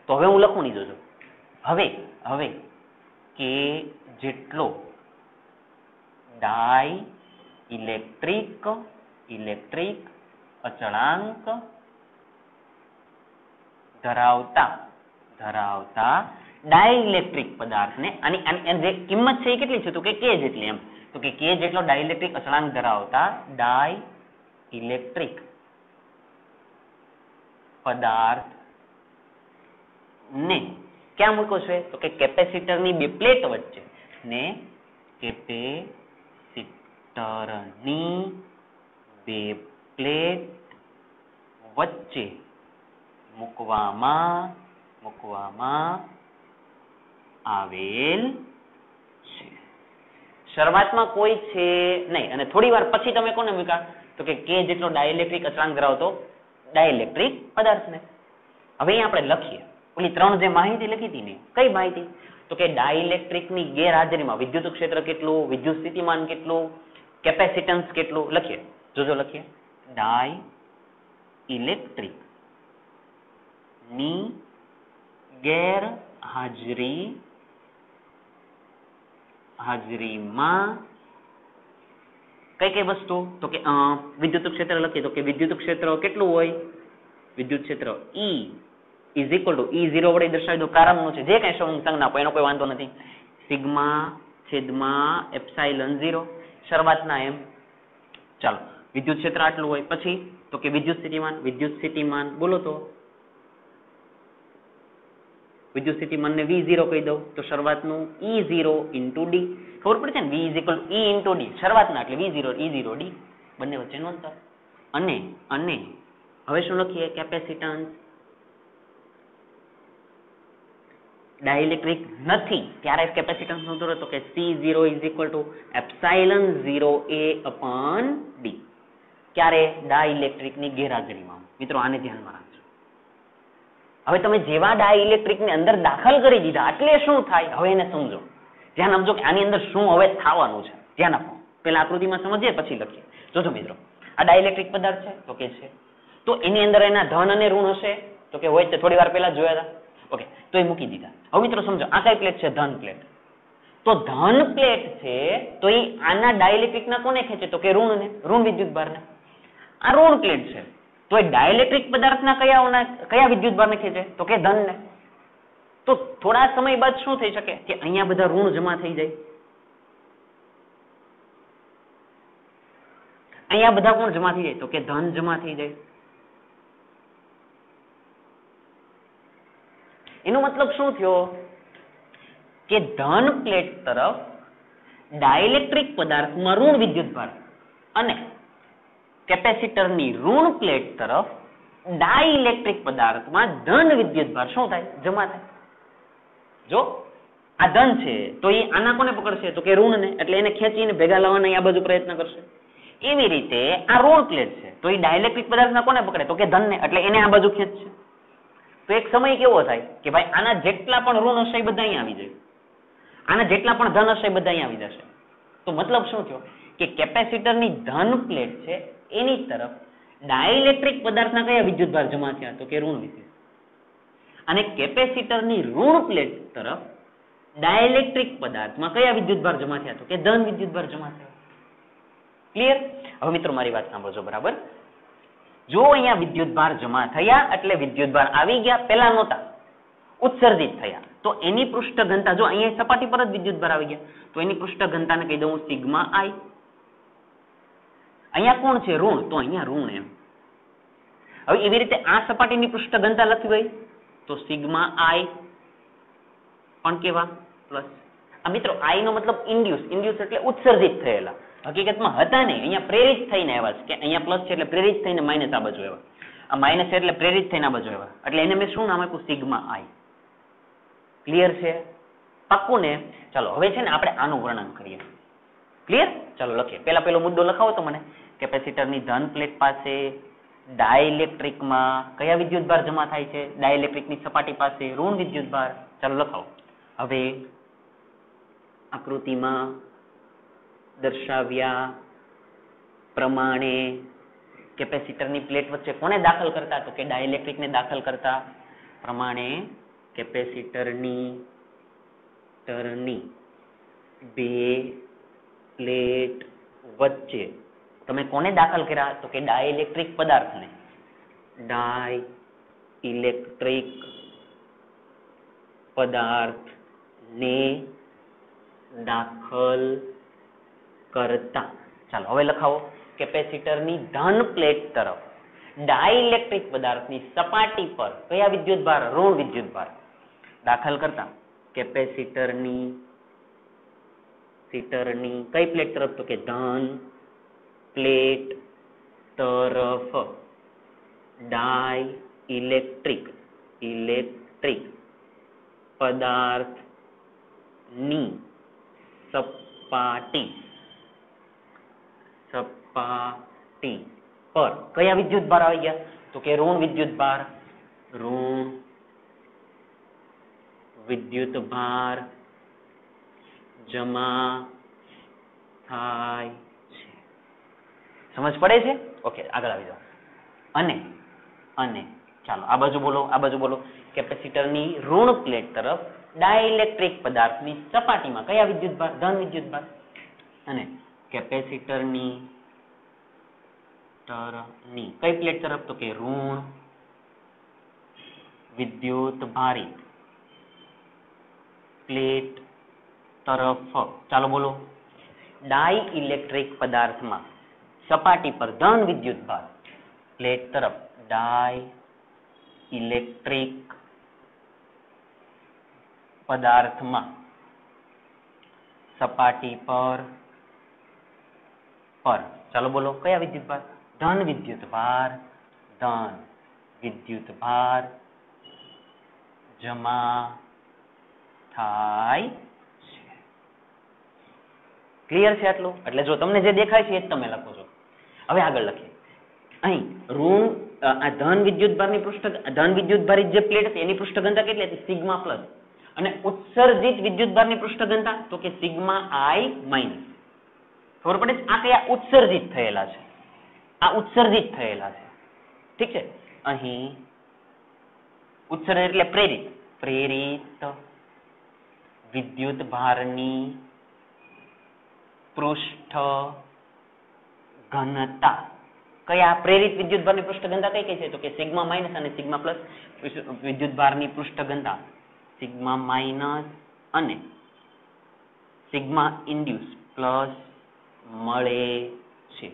તો હવે હું લખું નહીં, જોજો. હવે કે જેટલો ઇલેક્ટ્રિક અચળાંક ધરાવતા ડાઇલેક્ટ્રિક પદાર્થને, આની જે કિંમત છે એ કેટલી છે? તો કે કે જેટલી. એમ તો કે જેટલો ડાઇલેક્ટ્રિક અચળાંક ધરાવતા ડાઇલેક્ટ્રિક પદાર્થ ને ક્યાં મૂકો છે? તો કે કેપેસિટરની બે પ્લેટ વચ્ચે, ને કેપેસિટરની બે પ્લેટ વચ્ચે મૂકવામાં આવેલ છે. શરૂઆતમાં કોઈ છે નહીં, અને થોડી વાર પછી તમે કોને મૂક્યા? તો કે જેટલો ડાઇલેક્ટ્રિક અચળાંક ધરાવતો ડાઇલેક્ટ્રિક પદાર્થને. હવે અહીં આપણે લખીએ ઓલી ત્રણ જે માહિતી લખી હતી ને, કઈ માહિતી? તો કે ડાઇલેક્ટ્રિકની ગેરહાજરીમાં વિદ્યુત ક્ષેત્ર કેટલું, વિદ્યુત સ્થિતિમાન કેટલું, કેપેસિટન્સ કેટલું. લખીએ, જોજો લખીએ. ડાઇલેક્ટ્રિક ની હાજરીમાં કઈ વસ્તુ? તો કે વિદ્યુત ક્ષેત્ર લખીએ, તો કે વિદ્યુત ક્ષેત્ર કેટલું હોય? વિદ્યુત ક્ષેત્ર E is equal two E0 વડે દર્શાવી દો. પ્રારંભનું છે જે કઈ સંજ્ઞા આપો એનો કોઈ વાંધો નથી. સિગ્મા છેદમાં એપ્સાઇલન 0 શરૂઆતના એમ. ચાલો વિદ્યુત ક્ષેત્ર આટલું હોય. પછી તો કે વિદ્યુત સ્થિતિમાન બોલો તો વિદ્યુત સ્થિતિમાનને V0 કહી દઉં તો શરૂઆતનું E0 ઇન્ટુ ડી. ખબર પડે છે ને? V is equal two E into D. શરૂઆતના એટલે V0 E0 ડી, બંને વચ્ચેનું અંતર. અને હવે શું લખીએ? કેપેસિટન્સ. ડાઇલેક્ટ્રિક નથી ત્યારે કેપેસિટન્સ નું સૂત્ર તો કે C0 is equal two epsilon 0A upon D. ક્યારે? ડાઇલેક્ટ્રિકની ગેરહાજરીમાં. મિત્રો આને ધ્યાનમાં રાખજો. હવે તમે જેવા ડાઇલેક્ટ્રિકની અંદર દાખલ કરી દીધા એટલે શું થાય? હવે એને સમજો, ધ્યાન આપજો કે આની અંદર શું હવે થવાનું છે. ધ્યાન આપો. પેલા આકૃતિમાં સમજીએ પછી લખીએ. જોજો મિત્રો, આ ડાઇલેક્ટ્રિક પદાર્થ છે તો કે છે, તો એની અંદર એના ધન અને ઋણ હશે તો કે હોય. થોડી વાર પહેલા જોયા હતા. ઓકે, તો એ મૂકી દીધા. હવે મિત્રો સમજો, આ કઈ પ્લેટ છે? ધન પ્લેટ. તો ધન પ્લેટ છે તો એ આના ડાઇલેક્ટ્રિકના કોને ખેંચે? તો કે ઋણ વિદ્યુતભારને. આ ઋણ પ્લેટ છે તો એ ડાઇલેક્ટ્રિક પદાર્થના કયા વિદ્યુતભારને ખેંચે? તો કે ધનને. તો થોડા સમય બાદ શું થઈ શકે કે અહીંયા બધા ઋણ જમા થઈ જાય, અહીંયા બધા કોણ જમા થઈ જાય? તો કે ધન જમા થઈ જાય. એનો મતલબ શું થયો કે ધન પ્લેટ તરફ ડાઇલેક્ટ્રિક પદાર્થમાં ઋણ વિદ્યુતભાર અને કેપેસિટરની ઋણ પ્લેટ તરફ ડાઇલેક્ટ્રિક પદાર્થમાં ધન વિદ્યુતભાર શું થાય? જમા થાય. જો આ ધન છે તો એ આના કોને પકડશે? તો કે ઋણને, એટલે એને ખેંચીને ભેગા લાવવાના આ બાજુ પ્રયત્ન કરશે. એવી રીતે આ ઋણ પ્લેટ છે તો એ ડાઇલેક્ટ્રિક પદાર્થના કોને પકડે? તો કે ધનને, એટલે એને આ બાજુ ખેંચશે. તો એક સમય કેવો થાય કે ભાઈ આના જેટલા પણ ઋણ હશે એ બધા અહીંયા આવી જાય, આના જેટલા પણ ધન હશે એ બધા અહીંયા આવી જશે. તો મતલબ શું થયો કે કેપેસિટરની ધન પ્લેટ છે એની તરફ ડાઇલેક્ટ્રિક પદાર્થના કયા વિદ્યુતભાર જમા થયા? તો કે ઋણ વિદ્યુત. અને કેપેસિટરની ઋણ પ્લેટ તરફ ડાઇલેક્ટ્રિક પદાર્થમાં કયા વિદ્યુતભાર જમા થયા? તો કે ધન વિદ્યુતભાર જમા થયા. ક્લિયર? હવે મિત્રો મારી વાત સાંભળજો બરાબર. જો અહીંયા વિદ્યુતભાર જમા થયા એટલે વિદ્યુતભાર આવી ગયા, પેલા નહોતા, ઉત્સર્જિત થયા, તો એની પૃષ્ઠ ઘનતા, જો અહીંયા સપાટી પર જ વિદ્યુતભાર આવી ગયા તો એની પૃષ્ઠ ઘનતાને કહી દઉં સિગ્મા આઈ. અહીંયા કોણ છે? ઋણ, તો અહીંયા ઋણ એમ. હવે એવી રીતે આ સપાટીની પૃષ્ઠ ઘનતા લખી હોય તો સિગ્મા આઈ પણ કેવા? પ્લસ. આ મિત્રો આઈ નો મતલબ ઇન્ડ્યુસ એટલે ઉત્સર્જિત થયેલા, હકીકતમાં હતા નહીં, અહીંયા પ્રેરિત થઈને આવ્યા છે. કે અહીંયા પ્લસ છે એટલે પ્રેરિત થઈને માઇનસ આ બાજુ આવ્યા, આ માઇનસ છે એટલે પ્રેરિત થઈને આ બાજુ આવ્યા, એટલે એને મેં શું નામ આપ્યું? સિગ્મા આઈ. ક્લિયર છે? પાક્કું ને? ચાલો હવે છે ને આપણે આનું વર્ણન કરીએ. ક્લિયર? ચાલો લખીએ. પેલો મુદ્દો લખાવો તો મને. કેપેસિટરની ધન પ્લેટ પાસે ડાઇલેક્ટ્રિકમાં કયા વિદ્યુતભાર જમા થાય છે? ડાઇલેક્ટ્રિકની સપાટી પાસે ઋણ વિદ્યુતભાર. ચાલો લખાવો. હવે આકૃતિમાં દર્શાવ્યા પ્રમાણે કેપેસિટરની પ્લેટ વચ્ચે કોને દાખલ કરતા? તો કે ડાઇલેક્ટ્રિકને દાખલ કરતા. પ્રમાણે કેપેસિટરની બે પ્લેટ વચ્ચે તમે કોને દાખલ કર્યા? તો કે ડાઇલેક્ટ્રિક પદાર્થને. ડાઇલેક્ટ્રિક પદાર્થને દાખલ કરતા. ચાલો હવે લખાવો. કેપેસિટરની ધન પ્લેટ તરફ ડાઇલેક્ટ્રિક પદાર્થની સપાટી પર કયા વિદ્યુતભાર? ઋણ વિદ્યુતભાર દાખલ કરતા. કેપેસિટરની કઈ પ્લેટ તરફ? તો કે ધન પ્લેટ તરફ ડાઇલેક્ટ્રિક પદાર્થની સપાટી પર કયા વિદ્યુતભાર આવી ગયા? તો કે ઋણ વિદ્યુતભાર. ઋણ વિદ્યુતભાર જમા થાય છે. સમજ પડે છે? ઓકે, આગળ આવી જાઓ. અને ચાલો આ બાજુ બોલો. કેપેસિટરની ઋણ પ્લેટ તરફ ડાઇલેક્ટ્રિક પદાર્થની સપાટીમાં કયા વિદ્યુતભાર? ધન વિદ્યુતભાર. અને કેપેસિટરની કઈ પ્લેટ તરફ? તો કે ઋણ વિદ્યુતભારિત પ્લેટ તરફ. ચાલો બોલો. ડાઇલેક્ટ્રિક પદાર્થમાં સપાટી પર ધન વિદ્યુતભાર, પ્લેટ તરફ ડાઇલેક્ટ્રિક પદાર્થમાં સપાટી પર ચાલો બોલો કયા વિદ્યુતભાર? ધન વિદ્યુતભાર જમા થાય છે. ક્લિયર છે આટલું? એટલે જો તમને જે દેખાય છે એ જ તમે લખો છો. હવે આગળ લખીએ. અહીં ઋણ આ ધન વિદ્યુતભારિત જે પ્લેટ હતી એની પૃષ્ઠ ઘનતા કેટલી હતી? Sigma plus. અને ઉત્સર્જિત વિદ્યુતભારની પૃષ્ઠ ઘનતા? તો કે સિગ્મા આઈ માઇનસ. ખબર પડે છે? આ કયા? ઉત્સર્જિત થયેલા છે. ઠીક છે? અહીં ઉત્સર્જિત એટલે પ્રેરિત વિદ્યુતભારની પૃષ્ઠ ઘનતા. કયા? પ્રેરિત વિદ્યુતભારની પૃષ્ઠ ઘનતા કઈ છે? તો કે સિગ્મા માઇનસ અને સિગ્મા પ્લસ. વિદ્યુતભારની પૃષ્ઠ ઘનતા સિગ્મા માઇનસ અને સિગ્મા ઇન્ડ્યુસ પ્લસ મળે છે.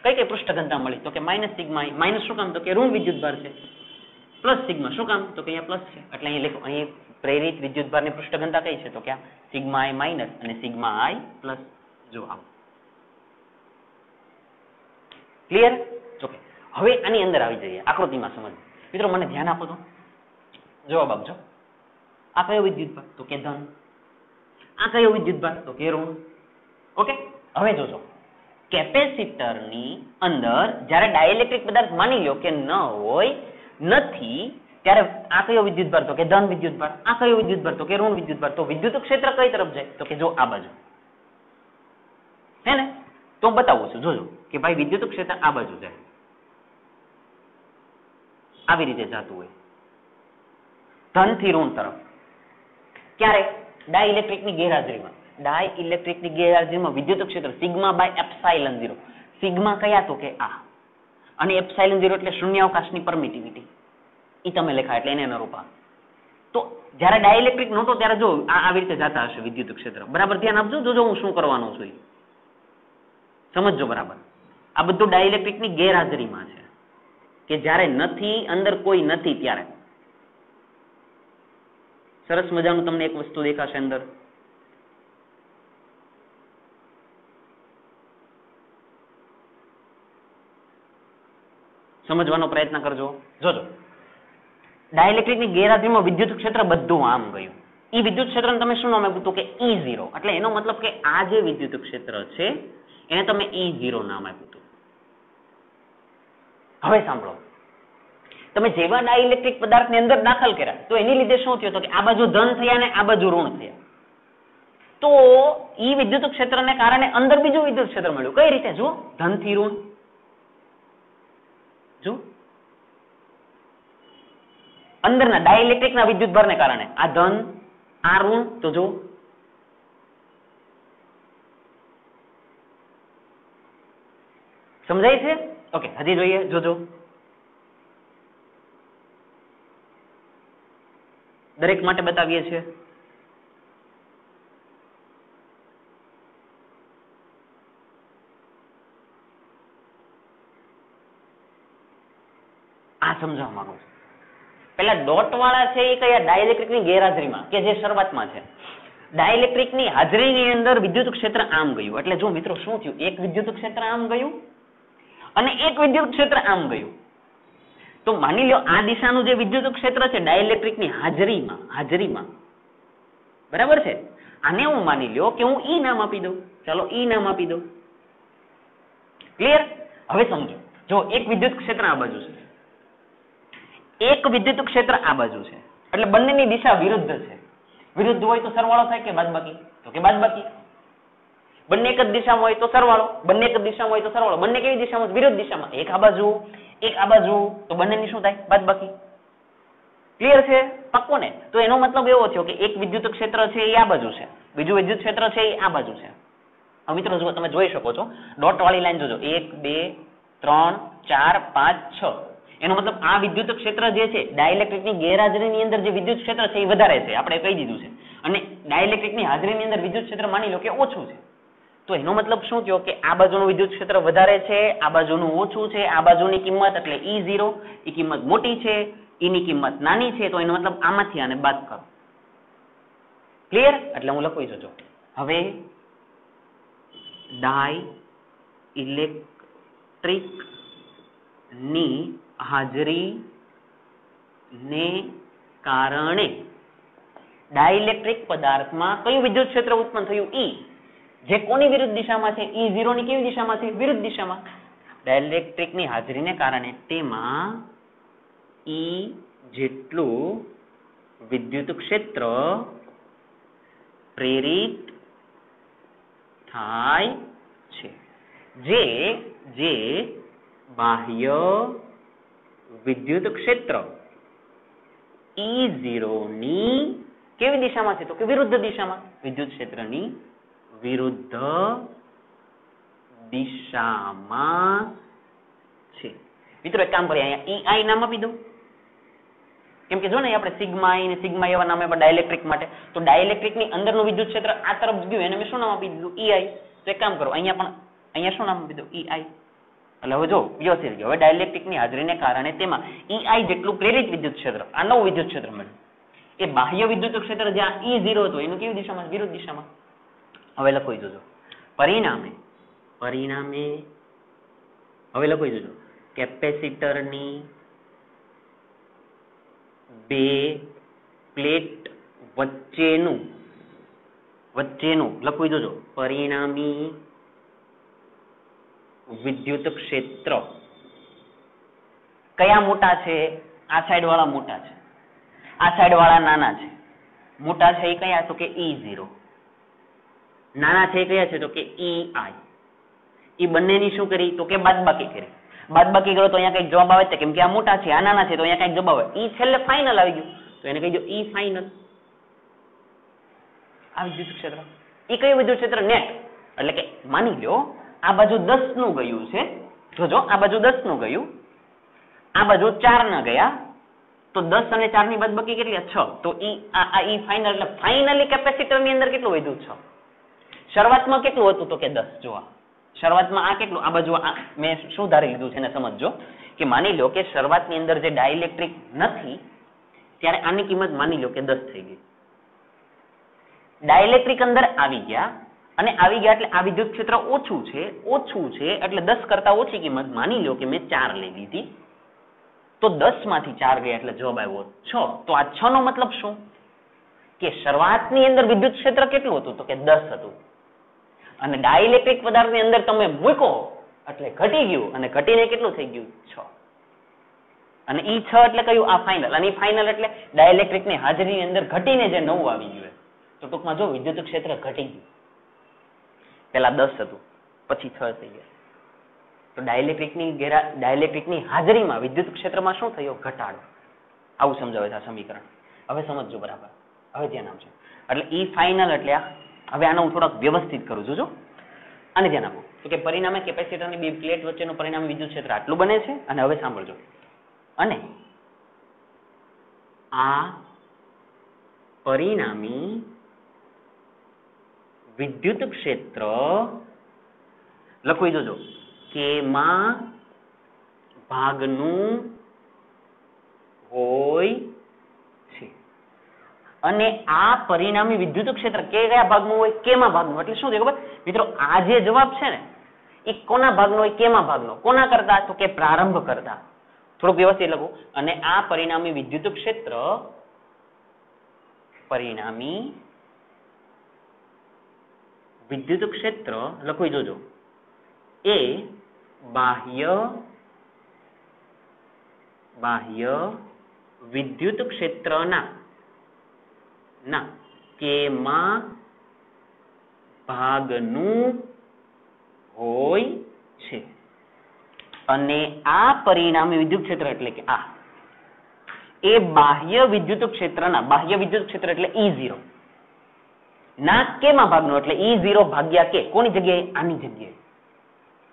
કઈ પૃષ્ઠ ઘનતા મળી? તો કે માઇનસ સિગ્મા. માઇનસ શું કામ? તો કે ઋણ વિદ્યુતભાર છે. Plus sigma. શું કામ? તો કે અહીંયા પ્લસ છે એટલે અહીં લખો, અહીં પ્રેરિત વિદ્યુતભારની પૃષ્ઠ ઘનતા કઈ છે? તો કે સિગ્મા આઈ માઇનસ અને સિગ્મા આઈ પ્લસ. જો આમ ક્લિયર? ઓકે, હવે આની અંદર આવી જઈએ, આકૃતિમાં સમજ. મિત્રો મને ધ્યાન આપો તો, જવાબ આપજો. આ કયો વિદ્યુતભાર? તો કે ધન. આ કયો વિદ્યુતભાર? તો કે ઋણ. ઓકે, હવે જોજો કેપેસિટરની અંદર જ્યારે ડાઇલેક્ટ્રિક પદાર્થ માની લો કે ન હોય, નથી, ત્યારે આ કયો વિદ્યુતભાર? તો કે ધન વિદ્યુતભાર. આ કયો વિદ્યુતભાર? તો કે ઋણ વિદ્યુતભાર. તો વિદ્યુત ક્ષેત્ર કઈ તરફ જાય? તો કે જો આ બાજુ, હે ને? તો બતાવું છું, જોજો કે ભાઈ વિદ્યુત ક્ષેત્ર આ બાજુ જાય, આવી રીતે જતું હોય ધન થી ઋણ તરફ. ક્યારે? ડાઇલેક્ટ્રિકની ગેરહાજરીમાં. ડાઇલેક્ટ્રિકની ગેરહાજરીમાં વિદ્યુત ક્ષેત્ર સિગ્મા બાય એપ્સાઇલન 0. સિગ્મા કયા? તો કે આ, અને એપ્સાઇલન 0 એટલે શૂન્યાવકાશની પરમિટિવિટી. એ તમે લખા એટલે એને અનુરૂપ. તો જ્યારે ડાઇલેક્ટ્રિક નહોતો ત્યારે જો આવી રીતે જતા હશે વિદ્યુત ક્ષેત્ર. બરાબર ધ્યાન આપજો, જોજો હું શું કરવાનો છું, સમજજો બરાબર. આ બધું ડાઇલેક્ટ્રિકની ગેરહાજરીમાં છે, કે જ્યારે નથી, અંદર કોઈ નથી ત્યારે. સરસ મજાનું તમને એક વસ્તુ દેખાશે અંદર. સમજવાનો પ્રયત્ન કરજો. જોજો ડાઇલેક્ટ્રિકની ગેરહાજરીમાં વિદ્યુત ક્ષેત્ર બધું આમ ગયું. એ વિદ્યુત ક્ષેત્રને તમે શું નામ આપ્યું? તો કે E0. એટલે એનો મતલબ કે આ જે વિદ્યુત ક્ષેત્ર છે એને તમે E0 નામ આપ્યું હતું. હવે સાંભળો, તમે જેવા ડાઇલેક્ટ્રિક પદાર્થની અંદર દાખલ કર્યા તો એની લીધે શું થયું? તો કે આ બાજુ ધન થયા ને આ બાજુ ઋણ થયા. તો ઈ વિદ્યુત ક્ષેત્રને કારણે અંદર બીજું વિદ્યુત ક્ષેત્ર મળ્યું. કઈ રીતે? જો ધન થી ઋણ. જો અંદરના ડાઇલેક્ટ્રિકના વિદ્યુતભારને કારણે આ ધન, આ ઋણ. તો જો સમજાય છે? ઓકે, હજી જોઈએ, જોજો. દરેક માટે બતાવીએ છીએ. આ સમજાવવા માંગુ છું. પેલા ડોટ વાળા છે એ કયા? ડાઇલેક્ટ્રિકની ગેરહાજરીમાં, કે જે શરૂઆતમાં છે. ડાઇલેક્ટ્રિકની હાજરીની અંદર વિદ્યુત ક્ષેત્ર આમ ગયું. એટલે જો મિત્રો શું થયું? એક વિદ્યુત ક્ષેત્ર આમ ગયું અને એક વિદ્યુત ક્ષેત્ર આમ ગયું. તો માની લો આ દિશાનું જે વિદ્યુત ક્ષેત્ર છે ડાઇલેક્ટ્રિકની હાજરીમાં, બરાબર છે, આને હું માની લ્યો કે હું ઈ નામ આપી દઉં. ચાલો ઈ નામ આપી દઉં. ક્લિયર? હવે સમજો, જો એક વિદ્યુત ક્ષેત્ર આ બાજુ છે, એક વિદ્યુત ક્ષેત્ર આ બાજુ છે, એટલે બંનેની દિશા વિરુદ્ધ છે. વિરુદ્ધ હોય તો સરવાળો થાય કે બાદબાકી? તો કે બાદબાકી. બંને એક જ દિશામાં હોય તો સરવાળો, બંને એક જ દિશામાં હોય તો સરવાળો. બંને કેવી દિશામાં? વિરુદ્ધ દિશામાં. એક આ બાજુ, એક આ બાજુ, તો બંનેની શું થાય? બાદબાકી. ક્લિયર છે? પાક્કો ને? તો એનો મતલબ એવો થયો કે એક વિદ્યુત ક્ષેત્ર છે એ આ બાજુ છે, બીજું વિદ્યુત ક્ષેત્ર છે એ આ બાજુ છે. હવે મિત્રો જુઓ, તમે જોઈ શકો છો ડોટ વાળી લાઈન જોજો, 1 2 3 4 5 6. એનો મતલબ આ વિદ્યુત ક્ષેત્ર જે છે ડાઇલેક્ટ્રિકની ગેરહાજરીની અંદર જે વિદ્યુત ક્ષેત્ર છે એ વધારે છે, આપણે કહી દીધું છે, અને ડાઇલેક્ટ્રિકની હાજરીની અંદર વિદ્યુત ક્ષેત્ર માની લો કે ઓછું છે. તો એનો મતલબ શું થયો કે આ બાજુનું વિદ્યુત ક્ષેત્ર વધારે છે, આ બાજુનું ઓછું છે. આ બાજુની કિંમત એટલે E0 એ કિંમત મોટી છે, એની કિંમત નાની છે. તો એનો મતલબ આમાંથી આને બાદ કરો. ક્લિયર? એટલે હું લખું જોજો. હવે ડાઇલેક્ટ્રિક ની હાજરી ને કારણે ડાઇલેક્ટ્રિક પદાર્થમાં કયું વિદ્યુત ક્ષેત્ર ઉત્પન્ન થયું? E. જે કોની વિરુદ્ધ દિશામાં છે? E0 ની કેવી દિશામાં છે? વિરુદ્ધ દિશામાં. ડાઇલેક્ટ્રિકની હાજરીને કારણે તેમાં E જેટલું વિદ્યુત ક્ષેત્ર પ્રેરિત થાય છે, જે બાહ્ય વિદ્યુત ક્ષેત્ર E0 ની કેવી દિશામાં છે? તો કે વિરુદ્ધ દિશામાં. વિદ્યુત ક્ષેત્રની વિરુદ્ધ દિશામાં છે. મિત્રો એક કામ કરીએ, અહીંયા EI નામ આપી દઉં. કેમ કે જો ને આપણે સિગ્મા I ને સિગ્મા એવા નામ આપ્યા ડાઇલેક્ટ્રિક માટે. તો ડાઇલેક્ટ્રિકની અંદરનું વિદ્યુત ક્ષેત્ર આ તરફ ગયું, એને મેં શું નામ આપી દીધું? EI. તો એક કામ કરો, અહીંયા શું નામ આપી દઉં? EI. એટલે હવે જો વ્યવસ્થિત ગયો. હવે ડાઇલેક્ટ્રિકની હાજરીને કારણે તેમાં EI જેટલું પ્રેરિત વિદ્યુત ક્ષેત્ર, આ નવું વિદ્યુત ક્ષેત્ર મળ્યું. એ બાહ્ય વિદ્યુત ક્ષેત્ર જ્યાં E0 હતું એનું કેવી દિશામાં? વિરુદ્ધ દિશામાં. હવે લખી જોજો પરિણામે હવે લખી જોજો કેપેસિટરની બે પ્લેટ વચ્ચેનું લખી જોજો પરિણામી વિદ્યુત ક્ષેત્ર કયા મોટા છે? આ સાઈડ વાળા મોટા છે, આ સાઈડ વાળા નાના છે. મોટા છે એ કયા? તો કે E0. નાના છે એ કયા છે? તો કે EI. એ બંનેની શું કરી? તો કે બાદબાકી કરી. બાદબાકી કરો તો અહીંયા કઈક જવાબ આવે છે, કેમ કે આ મોટા છે આ નાના છે તો અહીંયા કઈક જવાબ આવે. E છેલ્લે ફાઇનલ આવી ગયું તો એને કહી દો E ફાઇનલ. આ વિદ્યુત ક્ષેત્ર એ કયું વિદ્યુત ક્ષેત્ર? નેટ. એટલે કે માની લો આ બાજુ 10 નું ગયું છે, જોજો આ બાજુ 10 નું ગયું, આ બાજુ 4 ના ગયા, તો 10 અને 4 ની બાદબાકી કેટલી? 6. તો આ E ફાઇનલ એટલે ફાઇનલી કેપેસિટર ની અંદર કેટલું વધ્યું? 6. શરૂઆતમાં કેટલું હતું? તો કે 10. જો શરૂઆતમાં આ કેટલું? આ બાજુ મેં શું ધારી લીધું છે એને સમજજો કે માની લો કે શરૂઆતની અંદર જે ડાઇલેક્ટ્રિક નથી ત્યારે આની કિંમત માની લો કે 10 થઈ ગઈ. ડાઇલેક્ટ્રિક અંદર આવી ગયા અને આવી ગયા એટલે આ વિદ્યુત ક્ષેત્ર ઓછું છે એટલે 10 કરતા ઓછી કિંમત માની લો કે મેં 4 લઈ લીધી, તો 10 માંથી 4 ગયા એટલે જવાબ આવ્યો 6. તો આ 6 નો મતલબ શું? કે શરૂઆતની અંદર વિદ્યુત ક્ષેત્ર કેટલું હતું? તો કે 10 હતું અને ડાઇલેક્ટ્રિક પદાર્થની અંદર તમે મૂકો એટલે ઘટી ગયું અને ઘટીને કેટલું થઈ ગયું? 6. અને E 6 એટલે કયું? આ ફાઇનલ. અને ફાઇનલ એટલે ડાઇલેક્ટ્રિકની હાજરીની અંદર ઘટીને જે નવું આવી ગયું. તો ટૂંકમાં જો વિદ્યુત ક્ષેત્ર ઘટી ગયું, પેલા 10 હતું પછી 6 થઈ ગયા. તો ડાઇલેક્ટ્રિકની હાજરીમાં વિદ્યુત ક્ષેત્રમાં શું થયો? ઘટાડો. આવું સમજાવે છે આ સમીકરણ. હવે સમજજો બરાબર, હવે ધ્યાન આપજો. એટલે E ફાઇનલ એટલે હવે આનો હું થોડોક વ્યવસ્થિત કરું છું. જો આને ધ્યાન આપો તો કે પરિણામે કેપેસિટરની બે પ્લેટ વચ્ચેનું પરિણામી વિદ્યુત ક્ષેત્ર આટલું બને છે. અને હવે સાંભળજો, અને આ પરિણામી વિદ્યુત ક્ષેત્ર લખી જોજો કેમાં ભાગનું હોય છે. અને આ પરિણામી વિદ્યુત ક્ષેત્ર કયા ભાગનું હોય? કેમાં ભાગનું. એટલે શું છે ખબર મિત્રો? આ જે જવાબ છે ને એ કોના ભાગનો હોય? કેમાં ભાગનો. કોના કરતા? તો કે પ્રારંભ કરતા. થોડુંક વ્યવસ્થિત લખો. અને આ પરિણામી વિદ્યુત ક્ષેત્ર લખી જોજો એ બાહ્ય વિદ્યુત ક્ષેત્રના કેમાં ભાગનું હોય છે. અને આ પરિણામી વિદ્યુત ક્ષેત્ર એટલે કે આ એ બાહ્ય વિદ્યુત ક્ષેત્ર એટલે E0 ના કેમાં ભાગનું એટલે E0 ભાગ્યા કે. કોની જગ્યાએ? આની જગ્યાએ.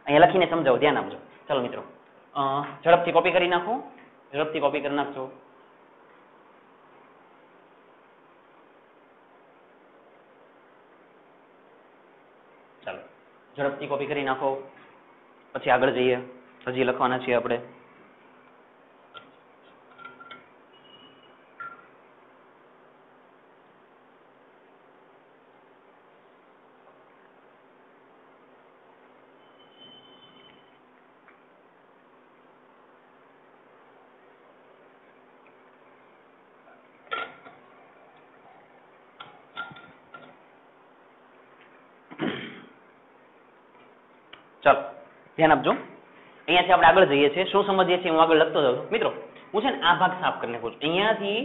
અહીંયા લખીને સમજાવો, ધ્યાન આપજો. ચાલો મિત્રો ઝડપથી કોપી કરી નાખો, ચાલો ઝડપથી કોપી કરી નાખો, પછી આગળ જઈએ. હજી લખવાના છીએ આપણે. ચાલો ધ્યાન આપજો. અહીંયાથી આપણે આગળ જઈએ છીએ. શું સમજીએ છીએ હું આગળ લખતો જાઉં છું. મિત્રો હું છે ને આ ભાગ સાફ કરી નાખું છું. અહીંયાથી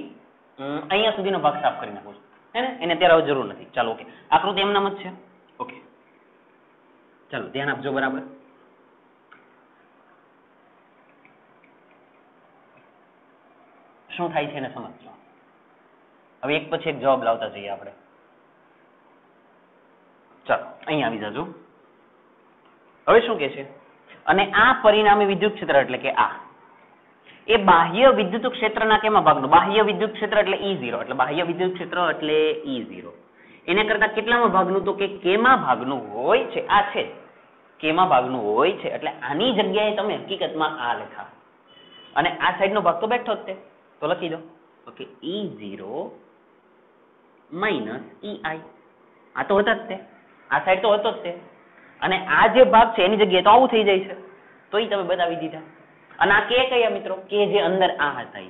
અહીંયા સુધીનો ભાગ સાફ કરી નાખું છું, હે ને? એને અત્યારે હવે જરૂર નથી. ચાલો ઓકે, આકૃતિ એમનામ જ છે. ઓકે ચાલો ધ્યાન આપજો બરાબર. શું થાય છે એને સમજજો. હવે એક પછી એક જવાબ લાવતા જઈએ આપણે. ચાલો અહીંયા આવી જાજો. હવે શું કે છે? અને આ પરિણામી વિદ્યુત ક્ષેત્ર એટલે કે આ એ બાહ્ય વિદ્યુત ક્ષેત્રના કેમાં ભાગનું? બાહ્ય વિદ્યુત ક્ષેત્ર એટલે E0. એટલે બાહ્ય વિદ્યુત ક્ષેત્ર એટલે E0 એને કરતા કેટલામાં ભાગનું? તો કે કેમાં ભાગનું હોય છે. આ છે કેમાં ભાગનું હોય છે, એટલે આની જગ્યાએ તમે હકીકતમાં આ લખા અને આ સાઈડનો ભાગ તો બેઠો જ તે, તો લખી દો ઓકે E0 માઇનસ EI, આ તો હતા જ તે, આ સાઈડ તો હતો જ તે, અને આ જે ભાગ છે એની જગ્યાએ તો આવું થઈ જાય છે, તો એ તમે બતાવી દીધા. અને આ કે કયા મિત્રો, કે જે અંદર આ હતા એ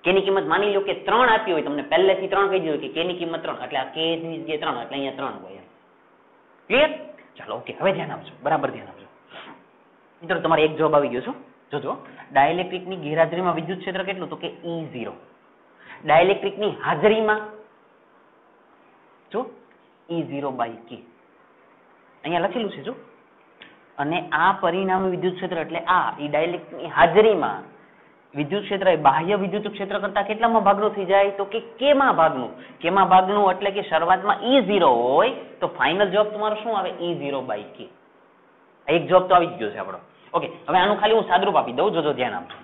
કેની કિંમત માની લો કે 3 આપી હોય, તમને પહેલેથી 3 કહી દીધું કે કેની કિંમત 3, એટલે આ કે ની જગ્યાએ 3, એટલે અહીંયા 3 હોય. ક્લિયર? ચાલો ઓકે, હવે ધ્યાન આપજો, બરાબર ધ્યાન આપજો મિત્રો. તમારે એક જવાબ આવી ગયો છો. જોજો, ડાઇલેક્ટ્રિકની ગેરહાજરીમાં વિદ્યુત ક્ષેત્ર કેટલું, તો કે E0. ડાઇલેક્ટ્રિકની હાજરીમાં જો E0/K અહીંયા લખેલું છે જો, અને આ પરિણામી વિદ્યુત ક્ષેત્ર એટલે આ ઈ ડાઇલેક્ટ્રિકની હાજરીમાં વિદ્યુત ક્ષેત્ર એ બાહ્ય વિદ્યુત ક્ષેત્ર કરતા કેટલામાં ભાગનું થઈ જાય, તો કે કેમાં ભાગનું. કેમાં ભાગનું એટલે કે શરૂઆતમાં E0 હોય તો ફાઇનલ જવાબ તમારો શું આવે, E0/K. એક જવાબ તો આવી જ ગયો છે આપણો. ઓકે, હવે આનું ખાલી હું સાદુરૂપ આપી દઉં, જોજો ધ્યાન આપજો,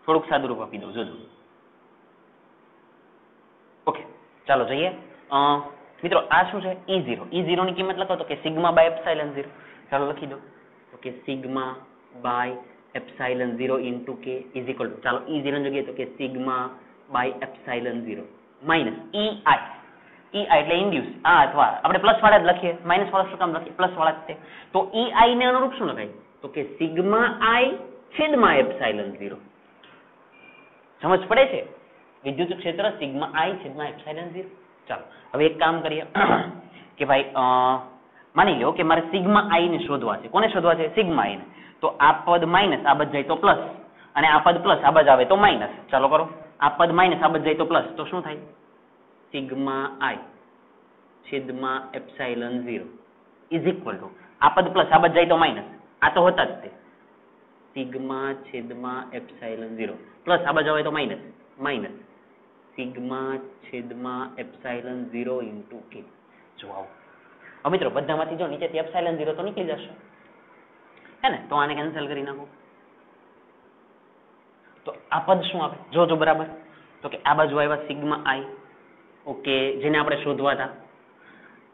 થોડુંક સાદુરૂપ આપી દઉં, જોજો. ઓકે, ચાલો જોઈએ મિત્રો, આ શું છે E0. E0 ની કિંમત લખો તો કે σ/ε0. ચાલો લખી દો તો કે σ/ε0 into K is equal to, ચાલો E0 ની જગ્યાએ તો કે σ/ε0 માઇનસ EI. EI એટલે ઇન્ડ્યુસ, આ અથવા આપણે પ્લસ વાળા જ લખીએ, માઇનસ વાળા શું કામ લખીએ, પ્લસ વાળા જ છે. તો EI ને અનુરૂપ શું લખાય, તો કે σI/ε0. સમજ પડે છે? વિદ્યુત ક્ષેત્ર σI/ε0. ચાલો હવે એક કામ કરીએ કે ભાઈ માની લો કે મારે σI ને શોધવા છે. કોને શોધવા છે? σI ને. તો આ પદ માઇનસ, આ બાજુ જાય તો પ્લસ, અને આ પદ પ્લસ, આ બાજુ આવે તો માઇનસ. ચાલો કરો, આ પદ માઇનસ, આ બાજુ જાય તો પ્લસ, તો શું થાય, σI/ε0 ઇઝ ઇક્વલ ટુ, આ પદ પ્લસ, આ બાજુ જાય તો માઇનસ, આ તો હોતા જ તે, σ/ε0 પ્લસ, આ બાજુ આવે તો માઇનસ, માઇનસ σ/ε0 into K. જો આવો હવે મિત્રો, બધામાંથી જો નીચેથી ε0 તો નીકળી જશે હે ને, તો આને કેન્સલ કરી નાખો. તો આ પદ શું આવે જોજો બરાબર, તો કે આ બાજુ આવ્યા σI, ઓકે, જેને આપણે શોધવા હતા.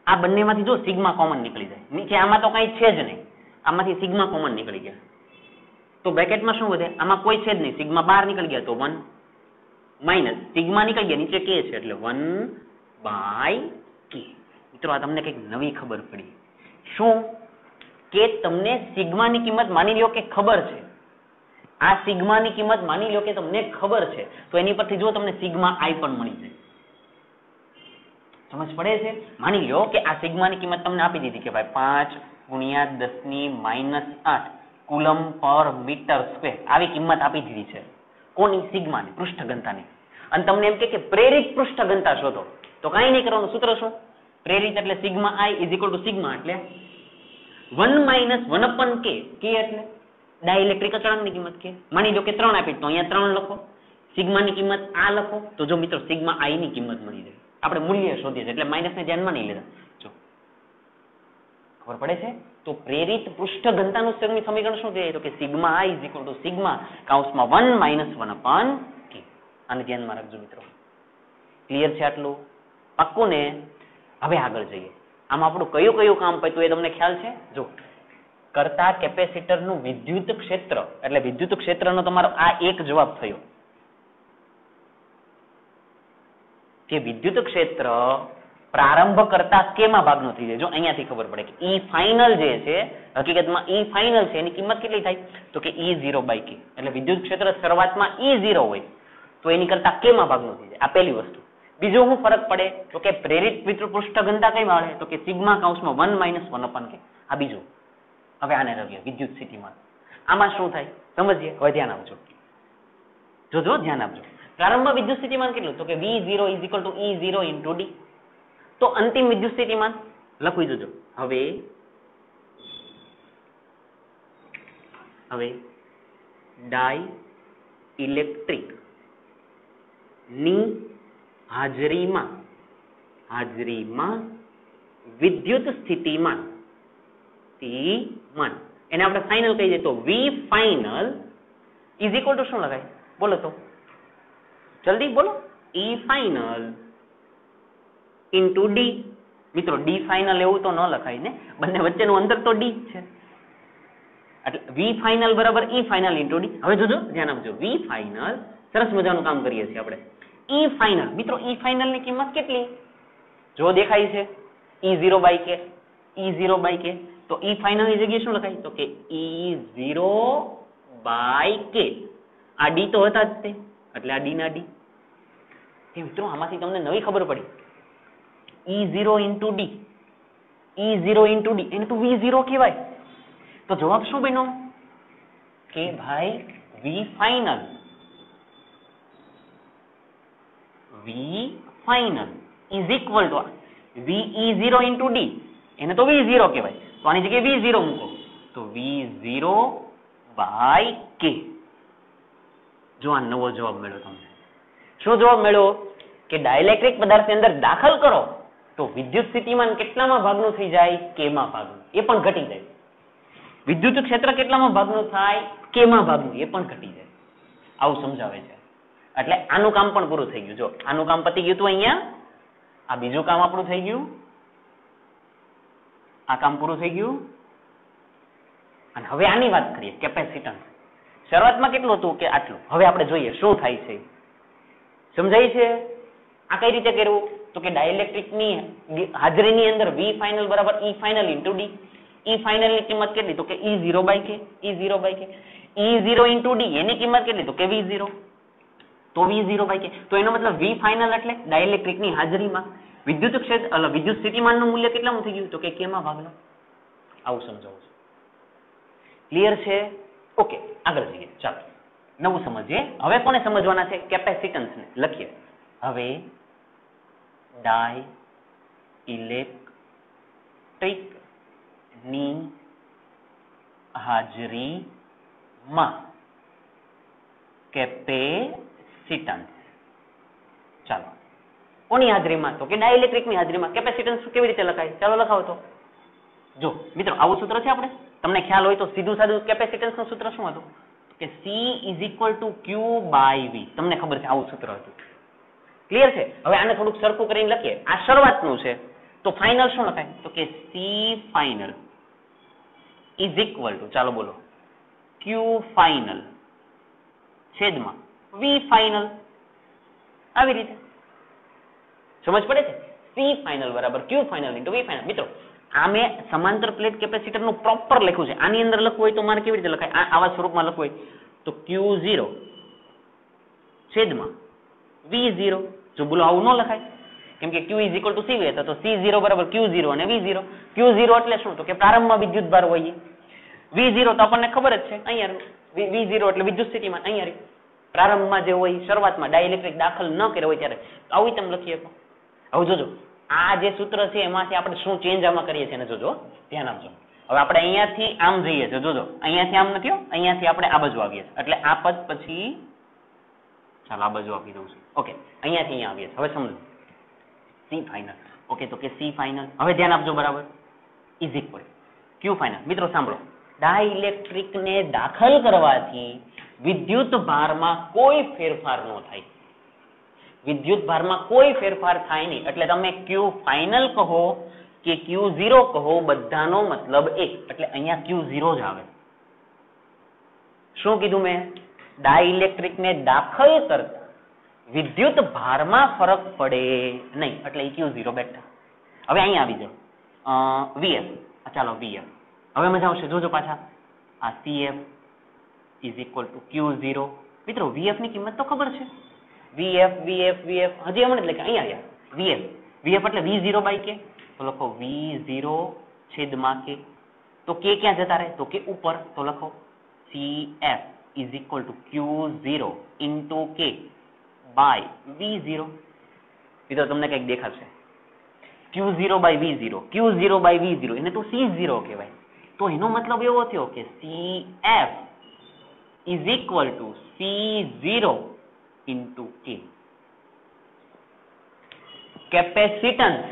આ બંનેમાંથી જો સિગ્મા કોમન નીકળી જાય, નીચે આમાં તો કઈ છે જ નહીં, આમાંથી સિગ્મા કોમન નીકળી ગયા, તો બ્રેકેટમાં શું વધે, આમાં કોઈ છે જ નહીં, સિગ્મા બહાર નીકળી ગયા તો 1 માઇનસ સિગ્મા નીકળી ગયા, નીચે K છે એટલે 1/K. મિત્રો આ તમને કંઈક નવી ખબર પડી. શું કે તમને સિગ્માની કિંમત માની લો કે ખબર છે, આ સિગ્માની કિંમત માની લો કે તમને ખબર છે, તો એની પરથી જો તમને σI પણ મળી જાય. સમજ પડે છે? માની લો કે આ સિગ્માની કિંમત તમને આપી દીધી કે ભાઈ 5 × 10⁻⁸ કુલમ પર મીટર સ્ક્વેર, આવી કિંમત આપી દીધી છે. કોની? સિગ્માની, પૃષ્ઠ ઘનતાની. અને તમને એમ કે પ્રેરિત પૃષ્ઠ ઘનતા શોધો, તો કઈ નહીં કરવાનું, સૂત્ર શું, પ્રેરિત એટલે σI = σ એટલે 1 - 1/K. K એટલે ડાઇલેક્ટ્રિક અચળાંકની કિંમત કે, માની લો કે 3 આપી તો અહીંયા 3 લખો, સિગ્માની કિંમત આ લખો, તો જો મિત્રો σI ની કિંમત મળી જાય. આપણે મૂલ્ય શોધીએ છીએ એટલે માઇનસ ને ધ્યાનમાં નહીં લેતા. જો ખબર પડે છે? તો પ્રેરિત પૃષ્ઠ ઘનતાનું સમીકરણ શું છે, તો કે σI = σ કૌંસમાં 1 - 1/K. આને ધ્યાનમાં રાખજો મિત્રો. ક્લિયર છે આટલું? પાક્કું ને? હવે આગળ જઈએ. આમાં આપણું કયું કયું કામ પત્યું એ તમને ખ્યાલ છે? જો કરતા કેપેસિટરનું વિદ્યુત ક્ષેત્ર, એટલે વિદ્યુત ક્ષેત્રનો તમારો આ એક જવાબ થયો કે વિદ્યુત ક્ષેત્ર પ્રારંભ કરતા કેમાં ભાગનું થઈ જાય. જો અહીંયાથી ખબર પડે કે E ફાઇનલ જે છે, હકીકતમાં E ફાઇનલ છે એની કિંમત કેટલી થાય, તો કે E0/K. એટલે વિદ્યુત ક્ષેત્ર શરૂઆતમાં E0 હોય તો એની કરતા કેમાં ભાગનું થઈ જાય. આ પહેલી વસ્તુ. બીજો શું ફરક પડે, તો કે પ્રેરિત વિદ્યુત પૃષ્ઠ ઘનતા કઈ મળે, તો કે σ કૌંસમાં 1 - 1/K. આ બીજું. હવે આને રહીએ વિદ્યુત સ્થિતિમાન. આમાં શું થાય સમજીએ. હવે ધ્યાન આપજો, જોજો ધ્યાન આપજો. પ્રારંભ વિદ્યુત સ્થિતિમાન કેટલું, તો કે V0 = E0 × D. તો અંતિમ વિદ્યુત સ્થિતિમાન લખી દેજો. હવે ડાઇલેક્ટ્રિક ની હાજરીમાં વિદ્યુત સ્થિતિમાન એને આપણે ફાઇનલ કહી દઈએ તો V final = શું લખાય, બોલો તો જલ્દી બોલો, E final × D. મિત્રો ડી ફાઇનલ એવું તો ન લખાય ને, બંને વચ્ચેનું અંતર તો ડી જ છે. એટલે વી ફાઇનલ બરાબર ઈ ફાઇનલ ઇન્ટુ ડી. હવે જોજો ધ્યાન આપજો, વી ફાઇનલ સરસ મજાનું કામ કરીએ છીએ આપણે. ઈ ફાઇનલ મિત્રો ઈ ફાઇનલ ની કિંમત કેટલી જો દેખાય છે E0 બાય કે, E0 બાય કે. તો ઈ ફાઇનલ ની જગ્યાએ શું લખાય તો કે E0 બાય કે. આ ડી તો હતા જ તે, એટલે આ ડી ના ડી. મિત્રો આમાંથી તમને નવી ખબર પડી, E0 into D, E0 into D એને તો V0 કહેવાય. તો જવાબ શું બન્યો કે ભાઈ V final, V final is equal to VE0 into D, એને તો V0 કહેવાય. તો આની જગ્યાએ V0 મૂકો તો V0 બાય કે. જો આ નવો જવાબ મળ્યો તમને. શું જવાબ મળ્યો કે ડાઇલેક્ટ્રિક પદાર્થની અંદર દાખલ કરો તો વિદ્યુત સ્થિતિમાન કેટલામાં ભાગનું થઈ જાય કેમાં ભાગનું, એ પણ ઘટી જાય. વિદ્યુત ક્ષેત્ર કેટલામાં ભાગનું થાય કેમાં ભાગનું, એ પણ ઘટી જાય. આવું સમજાવે છે. એટલે આનું કામ પણ પૂરું થઈ ગયું. જો આનું કામ પતી ગયું હતું અહીંયા, આ બીજું કામ આપણું થઈ ગયું, આ કામ પૂરું થઈ ગયું. અને હવે આની વાત કરીએ કેપેસિટન્સ. શરૂઆતમાં કેટલું હતું કે આટલું. હવે આપણે જોઈએ શું થાય છે, સમજાય છે. આ કઈ રીતે કરવું તો કે ડાઇલેક્ટ્રિકની હાજરીની અંદર વી ફાઇનલ બરાબર ઈ ફાઇનલ ઇન્ટુ ડી. ઈ ફાઇનલ ની કિંમત કેટલી તો કે E0 બાય કે, E0 બાય કે. E0 ઇન્ટુ ડી એની કિંમત કેટલી તો કે V0, તો V0 બાય કે. તો એનો મતલબ વી ફાઇનલ એટલે ડાઇલેક્ટ્રિકની હાજરીમાં વિદ્યુત ક્ષેત્ર વિદ્યુત સ્થિતિમાનનું મૂલ્ય કેટલામાં થઈ ગયું તો કે કેમાં ભાગનું. આવું સમજાવું છું. ક્લિયર છે? ઓકે, આગળ જઈએ. ચાલો નવું સમજીએ. હવે કોને સમજવાના છે? કેપેસિટન્સ ને લખીએ. હવે ડાઇલેક્ટ્રિક ની હાજરીમાં કેપેસિટન્સ. ચાલો કોની હાજરીમાં તો કે ડાઇલેક્ટ્રિક ની હાજરીમાં કેપેસિટન્સ કેવી રીતે લખાય? ચાલો લખાવો તો. જો મિત્રો આવું સૂત્ર છે, આપણે તમને ખ્યાલ હોય તો સીધું સાદું કેપેસિટન્સ નું સૂત્ર શું હતું કે C = Q by V. તમને ખબર છે આવું સૂત્ર હતું. ક્લિયર છે? હવે આને થોડુંક સરખું કરીને લખીએ. આ શરૂઆતનું છે તો ફાઇનલ શું લખાય તો કે C final is equal two, ચાલો બોલો, Q ફાઇનલ છેદમાં V ફાઇનલ. આવી રીતે સમજ પડે છે? C ફાઇનલ બરાબર Q final into V final. મિત્રો આ મેં સમાંતર પ્લેટ કેપેસિટર નું પ્રોપર લખ્યું છે. આની અંદર લખવું હોય તો મારે કેવી રીતે લખાય? આવા સ્વરૂપમાં લખવું હોય તો Q0 છેદમાં V0. જો બોલો આવું ન લખાય, કેમ કે Q = CV હતા તો C0 બરાબર Q0 અને V0. Q0 એટલે શું તો કે પ્રારંભમાં વિદ્યુત ભાર હોય. V0 તો આપણને ખબર જ છે, અહીંયા V0 એટલે વિદ્યુત સ્થિતિમાન. અહીંયા પ્રારંભમાં જે હોય શરૂઆતમાં ડાઇલેક્ટ્રિક દાખલ ન કર્યો હોય ત્યારે આવું તમે લખીએ. હવે જોજો આ જે સૂત્ર છે એમાંથી આપણે શું ચેન્જ આમાં કરીએ છીએ ને જોજો, ધ્યાન આપજો. હવે આપણે અહીંયાથી આમ જઈએ છીએ, જોજો અહીંયાથી આમ નથી, અહીંયાથી આપણે આ બાજુ આવીએ છીએ. એટલે આ પદ પછી ચાલો આ બાજુ આપી દઉં છું. ઓકે, અહીંયાથી અહીંયા આવીએ છીએ. હવે સમજો C ફાઇનલ. ઓકે, તો કે C ફાઇનલ. હવે ધ્યાન આપજો બરાબર ઇઝ ઇક્વલ Q ફાઇનલ. મિત્રો સાંભળો, ડાઇલેક્ટ્રિક ને દાખલ કરવાથી વિદ્યુત ભારમાં કોઈ ફેરફાર ન થાય. વિદ્યુત ભારમાં કોઈ ફેરફાર થાય નહીં. એટલે તમે Q ફાઇનલ કહો કે Q0 કહો, બધાનો મતલબ એક. એટલે અહીંયા Q0 જ આવે. શું કીધું મેં? ડાઇલેક્ટ્રિક ને દાખલ કરતા વિદ્યુત ભારમાં ફરક પડે નહીં, એટલે Q0 બેઠા. હવે અહીંયા આવી જાઓ VF. ચાલો VF. હવે મજા આવશે. જોજો પાછા આ CF = Q0. મિત્રો VF ની કિંમત તો ખબર છે. VF હજી હમણાં એટલે કે અહીંયા આવ્યા VF એટલે V0 બાય કે. તો લખો V0 છેદમાં કે. તો કે ક્યાં જતા રહે તો કે ઉપર. તો લખો CF = Q0 ઇન્ટુ કે બાય V0. મિત્રો તમને કંઈક દેખાશે Q0 by V0, Q0 by V0 એને તો C0 કહેવાય. તો એનો મતલબ એવો થયો કે CF = C0 ઇન્ટુ કે. કેપેસિટન્સ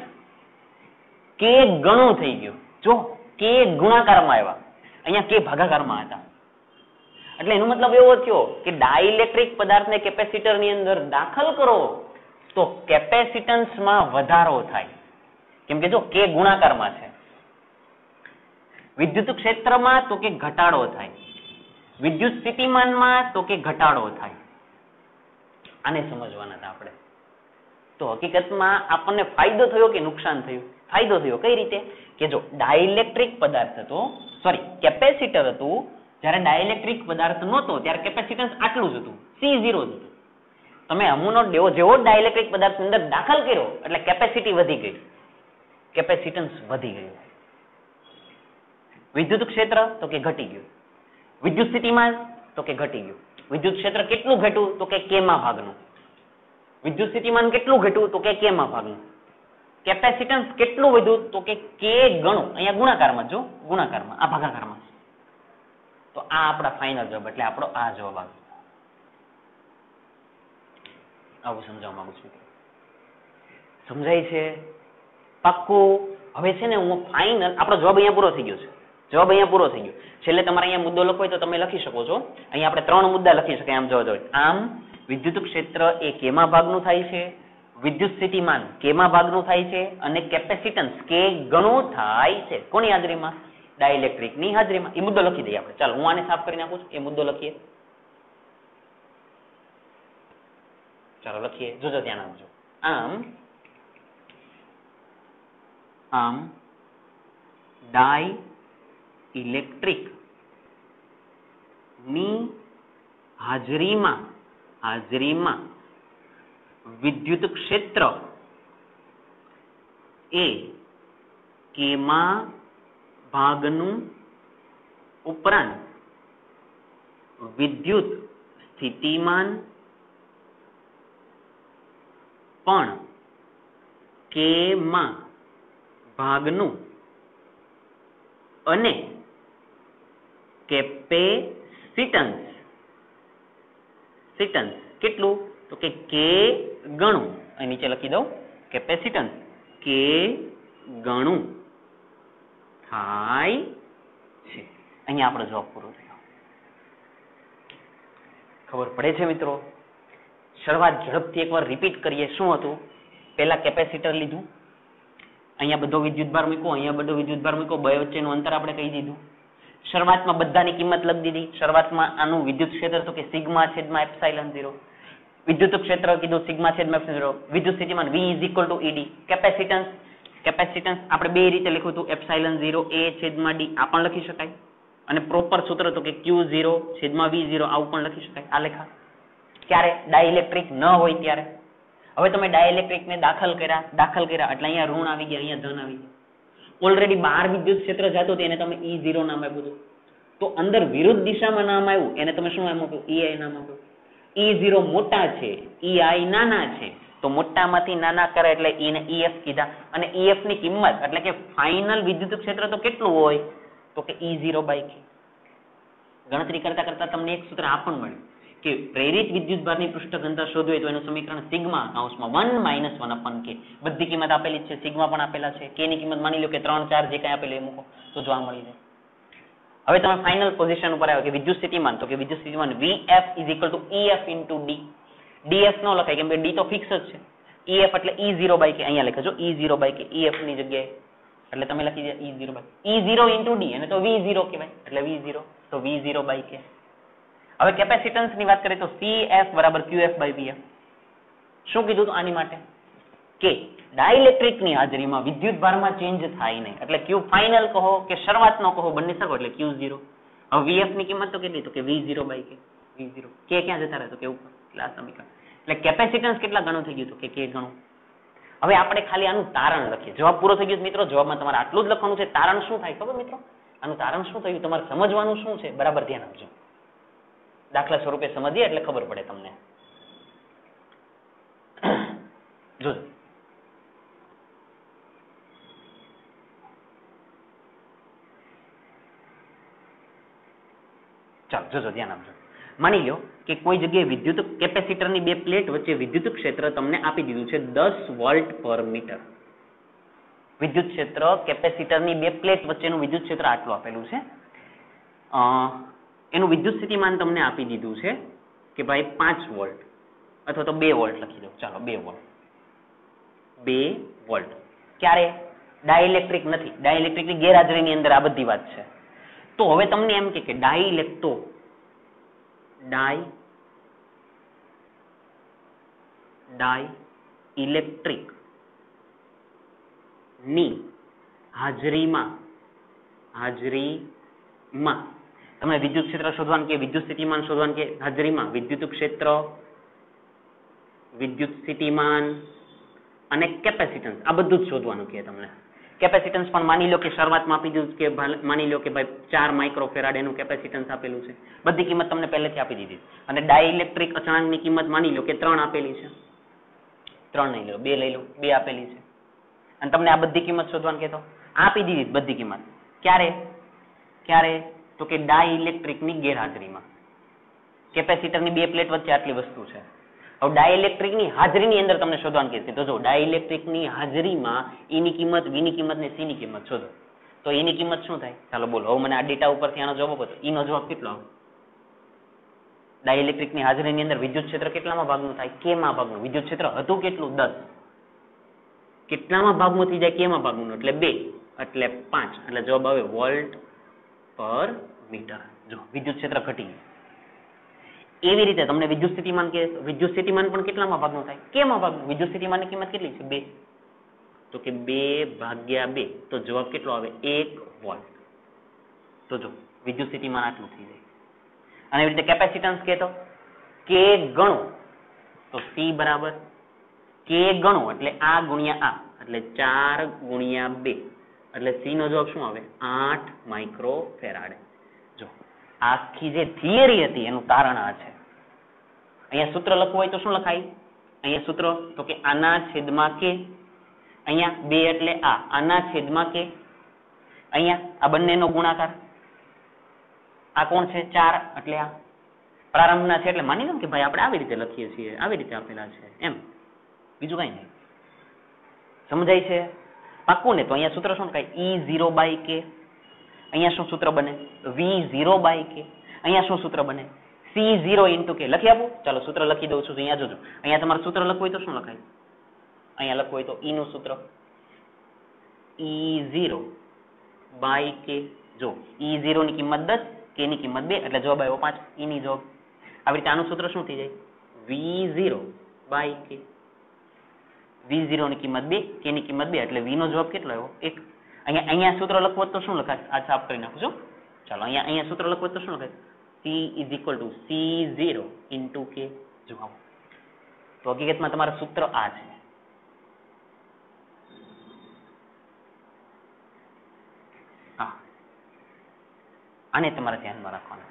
કે ગણું થઈ ગયું. જો કે ગુણાકારમાં આવ્યા, અહીંયા કે ભાગાકારમાં હતા. એટલે એનો મતલબ એવો થયો કે ડાઇલેક્ટ્રિક પદાર્થને કેપેસિટરની અંદર દાખલ કરો તો કેપેસિટન્સમાં વધારો થાય. કેમ કે જો કે ગુણાકારમાં છે. વિદ્યુત ક્ષેત્રમાં તો કે ઘટાડો થાય, વિદ્યુત સ્થિતિમાનમાં તો કે ઘટાડો થાય. આને સમજવાના હતા આપણે. તો હકીકતમાં આપણને ફાયદો થયો કે નુકસાન થયું? ફાયદો થયો. કઈ રીતે? કે જો ડાઇલેક્ટ્રિક પદાર્થ હતો, સોરી કેપેસિટર હતું, જ્યારે ડાઇલેક્ટ્રિક પદાર્થ નહોતો ત્યારે કેપેસિટન્સ આટલું જ હતું, C0 જ હતું. તમે અમુનો જેવો ડાઇલેક્ટ્રિક પદાર્થ અંદર દાખલ કર્યો એટલે કેપેસિટી વધી ગઈ, કેપેસિટન્સ વધી ગયું. વિદ્યુત ક્ષેત્ર તો કે ઘટી ગયું, વિદ્યુત સ્થિતિમાન તો કે ઘટી ગયું. વિદ્યુત ક્ષેત્ર કેટલું ઘટ્યું? તો કે કેમાં ભાગનું. વિદ્યુત સ્થિતિમાન કેટલું ઘટ્યું? તો કે કેમાં ભાગનું. કેપેસિટન્સ કેટલું વધ્યું? તો કે કે ગણું. અહીંયા ગુણાકારમાં, જો ગુણાકારમાં, આ ભાગાકારમાં. તો આ આપણા ફાઇનલ જવાબ, એટલે આપણો આ જવાબ આવે. આવું સમજાવવા માંગુ છું. સમજાય છે? પાક્કું? હવે છે ને હું ફાઇનલ, આપણો જવાબ અહીંયા પૂરો થઈ ગયો છે. જવાબ અહીંયા પૂરો થઈ ગયો. છેલ્લે તમારે અહીંયા મુદ્દો લખવો હોય તો તમે લખી શકો છો. અહીંયા આપણે 3 મુદ્દા લખી શકાય આમ જોવા જોઈએ. આમ વિદ્યુત ક્ષેત્ર એ કેમાં ભાગનું થાય છે, વિદ્યુત સ્થિતિમાન કેમાં ભાગનું થાય છે, અને કેપેસિટન્સ કે ગણું થાય છે. કોની હાજરીમાં? ડાઇલેક્ટ્રિકની હાજરીમાં. એ મુદ્દો લખી દઈએ આપણે. ચાલો હું આને સાફ કરી નાખું છું. એ મુદ્દો લખીએ. ચાલો લખીએ, જોજો ધ્યાન આપજો. આમ ડાઇલેક્ટ્રિક ની હાજરીમાં વિદ્યુત ક્ષેત્ર એ કેમાં ભાગનું ઉપરાંત વિદ્યુત સ્થિતિમાન પણ કેમાં ભાગનું અને કેપેસિટન્સ કેટલું? તો કે ગણું. અહીં નીચે લખી દઉં, કેપેસિટન્સ કે ગણું થાય છે. અહીંયા આપણો જવાબ પૂરો થયો. ખબર પડે છે મિત્રો? શરૂઆત ઝડપથી એકવાર રિપીટ કરીએ. શું હતું? પહેલા કેપેસિટર લીધું, અહીંયા બધો વિદ્યુતભાર મૂક્યો, અહીંયા બધો વિદ્યુતભાર મૂક્યો, બે વચ્ચેનું અંતર આપણે કહી દીધું. શરૂઆતમાં બધાની કિંમત લખી દીધી. શરૂઆતમાં આનું વિદ્યુત ક્ષેત્ર તો કે સિગ્મા છેદમાં એપ્સિલોન 0, વિદ્યુત ક્ષેત્ર કીધું સિગ્મા છેદમાં એપ્સિલોન 0, વિદ્યુત સ્થિતિમાન V = ED, કેપેસિટન્સ આપણે બે રીતે લખ્યું હતું, એપ્સિલોન 0 A છેદમાં D, આ પણ લખી શકાય. અને પ્રોપર સૂત્ર તો કે Q0 છેદમાં V0, આવું પણ લખી શકાય. આ લેખા ક્યારે? ડાઇલેક્ટ્રિક ન હોય ત્યારે. હવે તમે ડાઇલેક્ટ્રિકને દાખલ કર્યા એટલે અહીંયા ઋણ આવી ગયા, અહીંયા ધન આવી ગયા. ઓલરેડી બહાર વિદ્યુત ક્ષેત્ર જતું હતું, એને તમે E0 નામ આપ્યું હતું. તો અંદર વિરુદ્ધ દિશામાં નામ આવ્યું, એને તમે શું નામ આપ્યું? EI નામ આપ્યું. E0 મોટા છે, EI નાના છે, તો મોટામાંથી નાના કરે એટલે E ને EF કીધા. અને EF ની કિંમત એટલે કે ફાઇનલ વિદ્યુત ક્ષેત્ર તો કેટલું હોય? તો કે E0/K. ગણતરી કરતા તમને એક સૂત્ર આ પણ મળ્યું કે પ્રેરિત વિદ્યુતભારની પૃષ્ઠ ઘનતા શોધવી હોય તો એનું સમીકરણ સિગ્મા કૌંસમાં 1 - 1/K. બધી કિંમત આપેલી છે, સિગ્મા પણ આપેલા છે, K ની કિંમત માની લો કે 3 4 જે કાંઈ આપેલું એ મૂકો તો જોવા મળી જાય. હવે તમે ફાઇનલ પોઝિશન ઉપર આવ્યો કે વિદ્યુત સ્થિતિમાન, તો કે વિદ્યુત સ્થિતિમાન VF = EF × D. DF નો લખાય કેમ કે D તો ફિક્સ જ છે. EF એટલે E0/K. અહીંયા લખજો E0/K, EF ની જગ્યાએ એટલે તમે લખી દે E0/K. E0 × D અને તો V0 કહેવાય એટલે V0, તો V0/K. હવે કેપેસિટન્સ ની વાત કરીએ તો CF = QF/VF. શું કીધું તો આની માટે કે ડાઇલેક્ટ્રિક ની હાજરીમાં વિદ્યુતભારમાં ચેન્જ થાય નહીં, એટલે Q ફાઇનલ કહો કે શરૂઆતનો કહો, બંને સરખો એટલે Q0. હવે VF ની કિંમત તો કેટલી? તો કે V0/K. V0 K ક્યાં જતા રહે? તો કે ઉપર, એટલે આ સમીકરણ. એટલે કેપેસિટન્સ કેટલા ગણું થઈ ગયું? તો કે K ગણું. હવે આપણે ખાલી આનું તારણ લખીએ. જવાબ પૂરો થઈ ગયો મિત્રો. જવાબમાં તમારે આટલું જ લખવાનું છે. તારણ શું થાય ખબર મિત્રો? આનું તારણ શું થયું તમારે સમજવાનું શું છે? બરાબર ધ્યાન આપજો. દાખલા સ્વરૂપે સમજીએ એટલે ખબર પડે તમને. જોજો ચાલો જોજો ધ્યાન આપજો. માની લો કે કોઈ જગ્યાએ વિદ્યુત કેપેસિટરની બે પ્લેટ વચ્ચે વિદ્યુત ક્ષેત્ર તમને આપી દીધું છે 10 વોલ્ટ/મીટર. વિદ્યુત ક્ષેત્ર કેપેસિટરની બે પ્લેટ વચ્ચેનું વિદ્યુત ક્ષેત્ર આટલું આપેલું છે. એનું વિદ્યુત સ્થિતિમાન તમને આપી દીધું છે કે ભાઈ 5 વોલ્ટ અથવા તો 2 વોલ્ટ લખી દો. ચાલો 2 વોલ્ટ. 2 વોલ્ટ ક્યારે? ડાઇલેક્ટ્રિક નથી. ડાઇલેક્ટ્રિકની ગેરહાજરીની અંદર આ બધી વાત છે. તો હવે તમને એમ કે ડાઇઇલેક્ટ્રિક ની હાજરીમાં તમે વિદ્યુત ક્ષેત્ર શોધવાનું કે વિદ્યુત સ્થિતિમાન શોધવાનું કે હાજરીમાં વિદ્યુત ક્ષેત્ર, વિદ્યુત સ્થિતિમાન અને કેપેસિટન્સ આ બધું જ શોધવાનું કે તમને. કેપેસિટન્સ પણ માની લો કે શરૂઆતમાં આપી દીધું કે માની લો કે ભાઈ 4 માઇક્રોફેરાડ એનું કેપેસિટન્સ આપેલું છે. બધી કિંમત તમને પહેલેથી આપી દીધી. અને ડાઇલેક્ટ્રિક અચળાંકની કિંમત માની લો કે 3 આપેલી છે. 3 નહીં લો, 2 લઈ લો, 2 આપેલી છે. અને તમને આ બધી કિંમત શોધવાનું કહેતો આપી દીધી બધી કિંમત. ક્યારે તો કે ડાઇલેક્ટ્રિકની ગેરહાજરીમાં. કેપેસિટરની 2 પ્લેટ વચ્ચે આટલી વસ્તુ છે. હવે ડાઇલેક્ટ્રિકની હાજરીની અંદર તમને શોધવાનું કહેશે. તો જો ડાઇલેક્ટ્રિકની હાજરીમાં ઈની કિંમત, વીની કિંમત ને સીની કિંમત શોધો. તો એની કિંમત શું થાય? ચાલો બોલો. હવે મને આ ડેટા ઉપરથી આનો જવાબ આપો તો ઈનો જવાબ કેટલો આવે? ડાઇલેક્ટ્રિકની હાજરીની અંદર વિદ્યુત ક્ષેત્ર કેટલામાં ભાગનું થાય? કેમાં ભાગનું? વિદ્યુત ક્ષેત્ર હતું કેટલું? 10. કેટલામાં ભાગનું થઈ જાય? કેમાં ભાગનું? એટલે 2 એટલે 5. એટલે જવાબ આવે વોલ્ટ પર મીટર. જો વિદ્યુત ક્ષેત્ર ઘટી ગયું. એવી રીતે તમને વિદ્યુત સ્થિતિમાન કે વિદ્યુત સ્થિતિમાન પણ કેટલામાં ભાગનું થાય? કેમાં ભાગનું? વિદ્યુત સ્થિતિમાનની કિંમત કેટલી છે? 2. તો કે 2/2. તો જવાબ કેટલો આવે? 1 વોલ્ટ. તો જો વિદ્યુત સ્થિતિમાન આટલું થઈ જાય. અને એવી રીતે કેપેસિટન્સ કહેતો કે ગણો તો C બરાબર કે ગણો એટલે આ ગુણ્યા આ એટલે 4 ગુણ્યા 2 એટલે C નો જવાબ શું આવે? 8 માઇક્રોફેરાડ. જો આખી જે થિયરી હતી એનું તારણ આ છે. અહીંયા સૂત્ર લખવું હોય તો શું લખાય? અહીંયા સૂત્ર તો કે આના છેદમાં કે, અહીંયા 2 એટલે આના છેદમાં કે, અહીંયા આ બંનેનો ગુણાકાર, આ કોણ છે? 4 એટલે આ પ્રારંભના છે એટલે માની લો કે ભાઈ આપણે આવી રીતે લખીએ છીએ, આવી રીતે આપેલા છે એમ, બીજું કઈ નહીં. સમજાય છે? પાક્કું ને? તો અહીંયા સૂત્ર શું લખાય? E0/k. અહીંયા શું સૂત્ર બને? V0/k. અહીંયા શું સૂત્ર બને? C0 × k. લખી આપું? ચાલો સૂત્ર લખી દઉં છું. અહીંયા જોજો. અહીંયા તમારે સૂત્ર લખવું હોય તો શું લખાય? અહીંયા લખવું હોય તો E નું સૂત્ર E0/k. જો E0 ની કિંમત 10, k ની કિંમત 2 એટલે જવાબ આવ્યો 5. E ની જવાબ. આવી રીતે આનું સૂત્ર શું થઈ જાય? V0/k. V0 ની કિંમત 2, k ની કિંમત 2 એટલે V નો જવાબ કેટલો આવ્યો? 1. અહીંયા સૂત્ર લખવું તો શું લખાય? આ સાફ કરી નાખું છું. ચાલો અહીંયા સૂત્ર લખવું તો શું લખાય? C = C0 × k. જો તો હકીકતમાં તમારું સૂત્ર આ છે. આને તમારે ધ્યાનમાં રાખવાનું.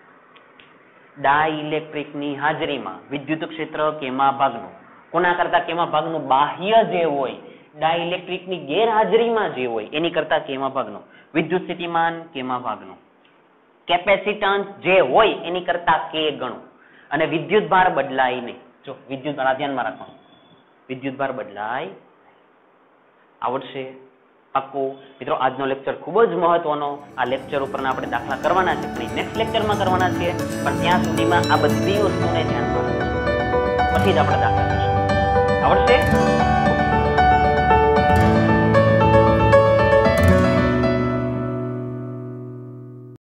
ડાઇલેક્ટ્રિકની હાજરીમાં વિદ્યુત ક્ષેત્ર કેમાં ભાગનું? કોના કરતા કેમાં ભાગનું? બાહ્ય જે હોય, ડાઇલેક્ટ્રિકની ગેરહાજરીમાં જે હોય એની કરતા કેમાં ભાગનું? વિદ્યુત સ્થિતિમાન કેમાં ભાગનું? કેપેસિટન્સ જે હોય એની કરતા કે ગણું. અને વિદ્યુત ભાર બદલાય નહીં. જો વિદ્યુત ભાર ધ્યાનમાં રાખવાનું. વિદ્યુત ભાર બદલાય. આવડશે? પાક્કું? મિત્રો આજનો લેક્ચર ખૂબ જ મહત્વનો. આ લેક્ચર ઉપરના આપણે દાખલા કરવાના છે, પણ નેક્સ્ટ લેક્ચરમાં કરવાના છીએ. પણ ત્યાં સુધીમાં આ બધી વસ્તુને ધ્યાનમાં રાખજો, પછી જ આપણે દાખલા કરશું. આવડશે?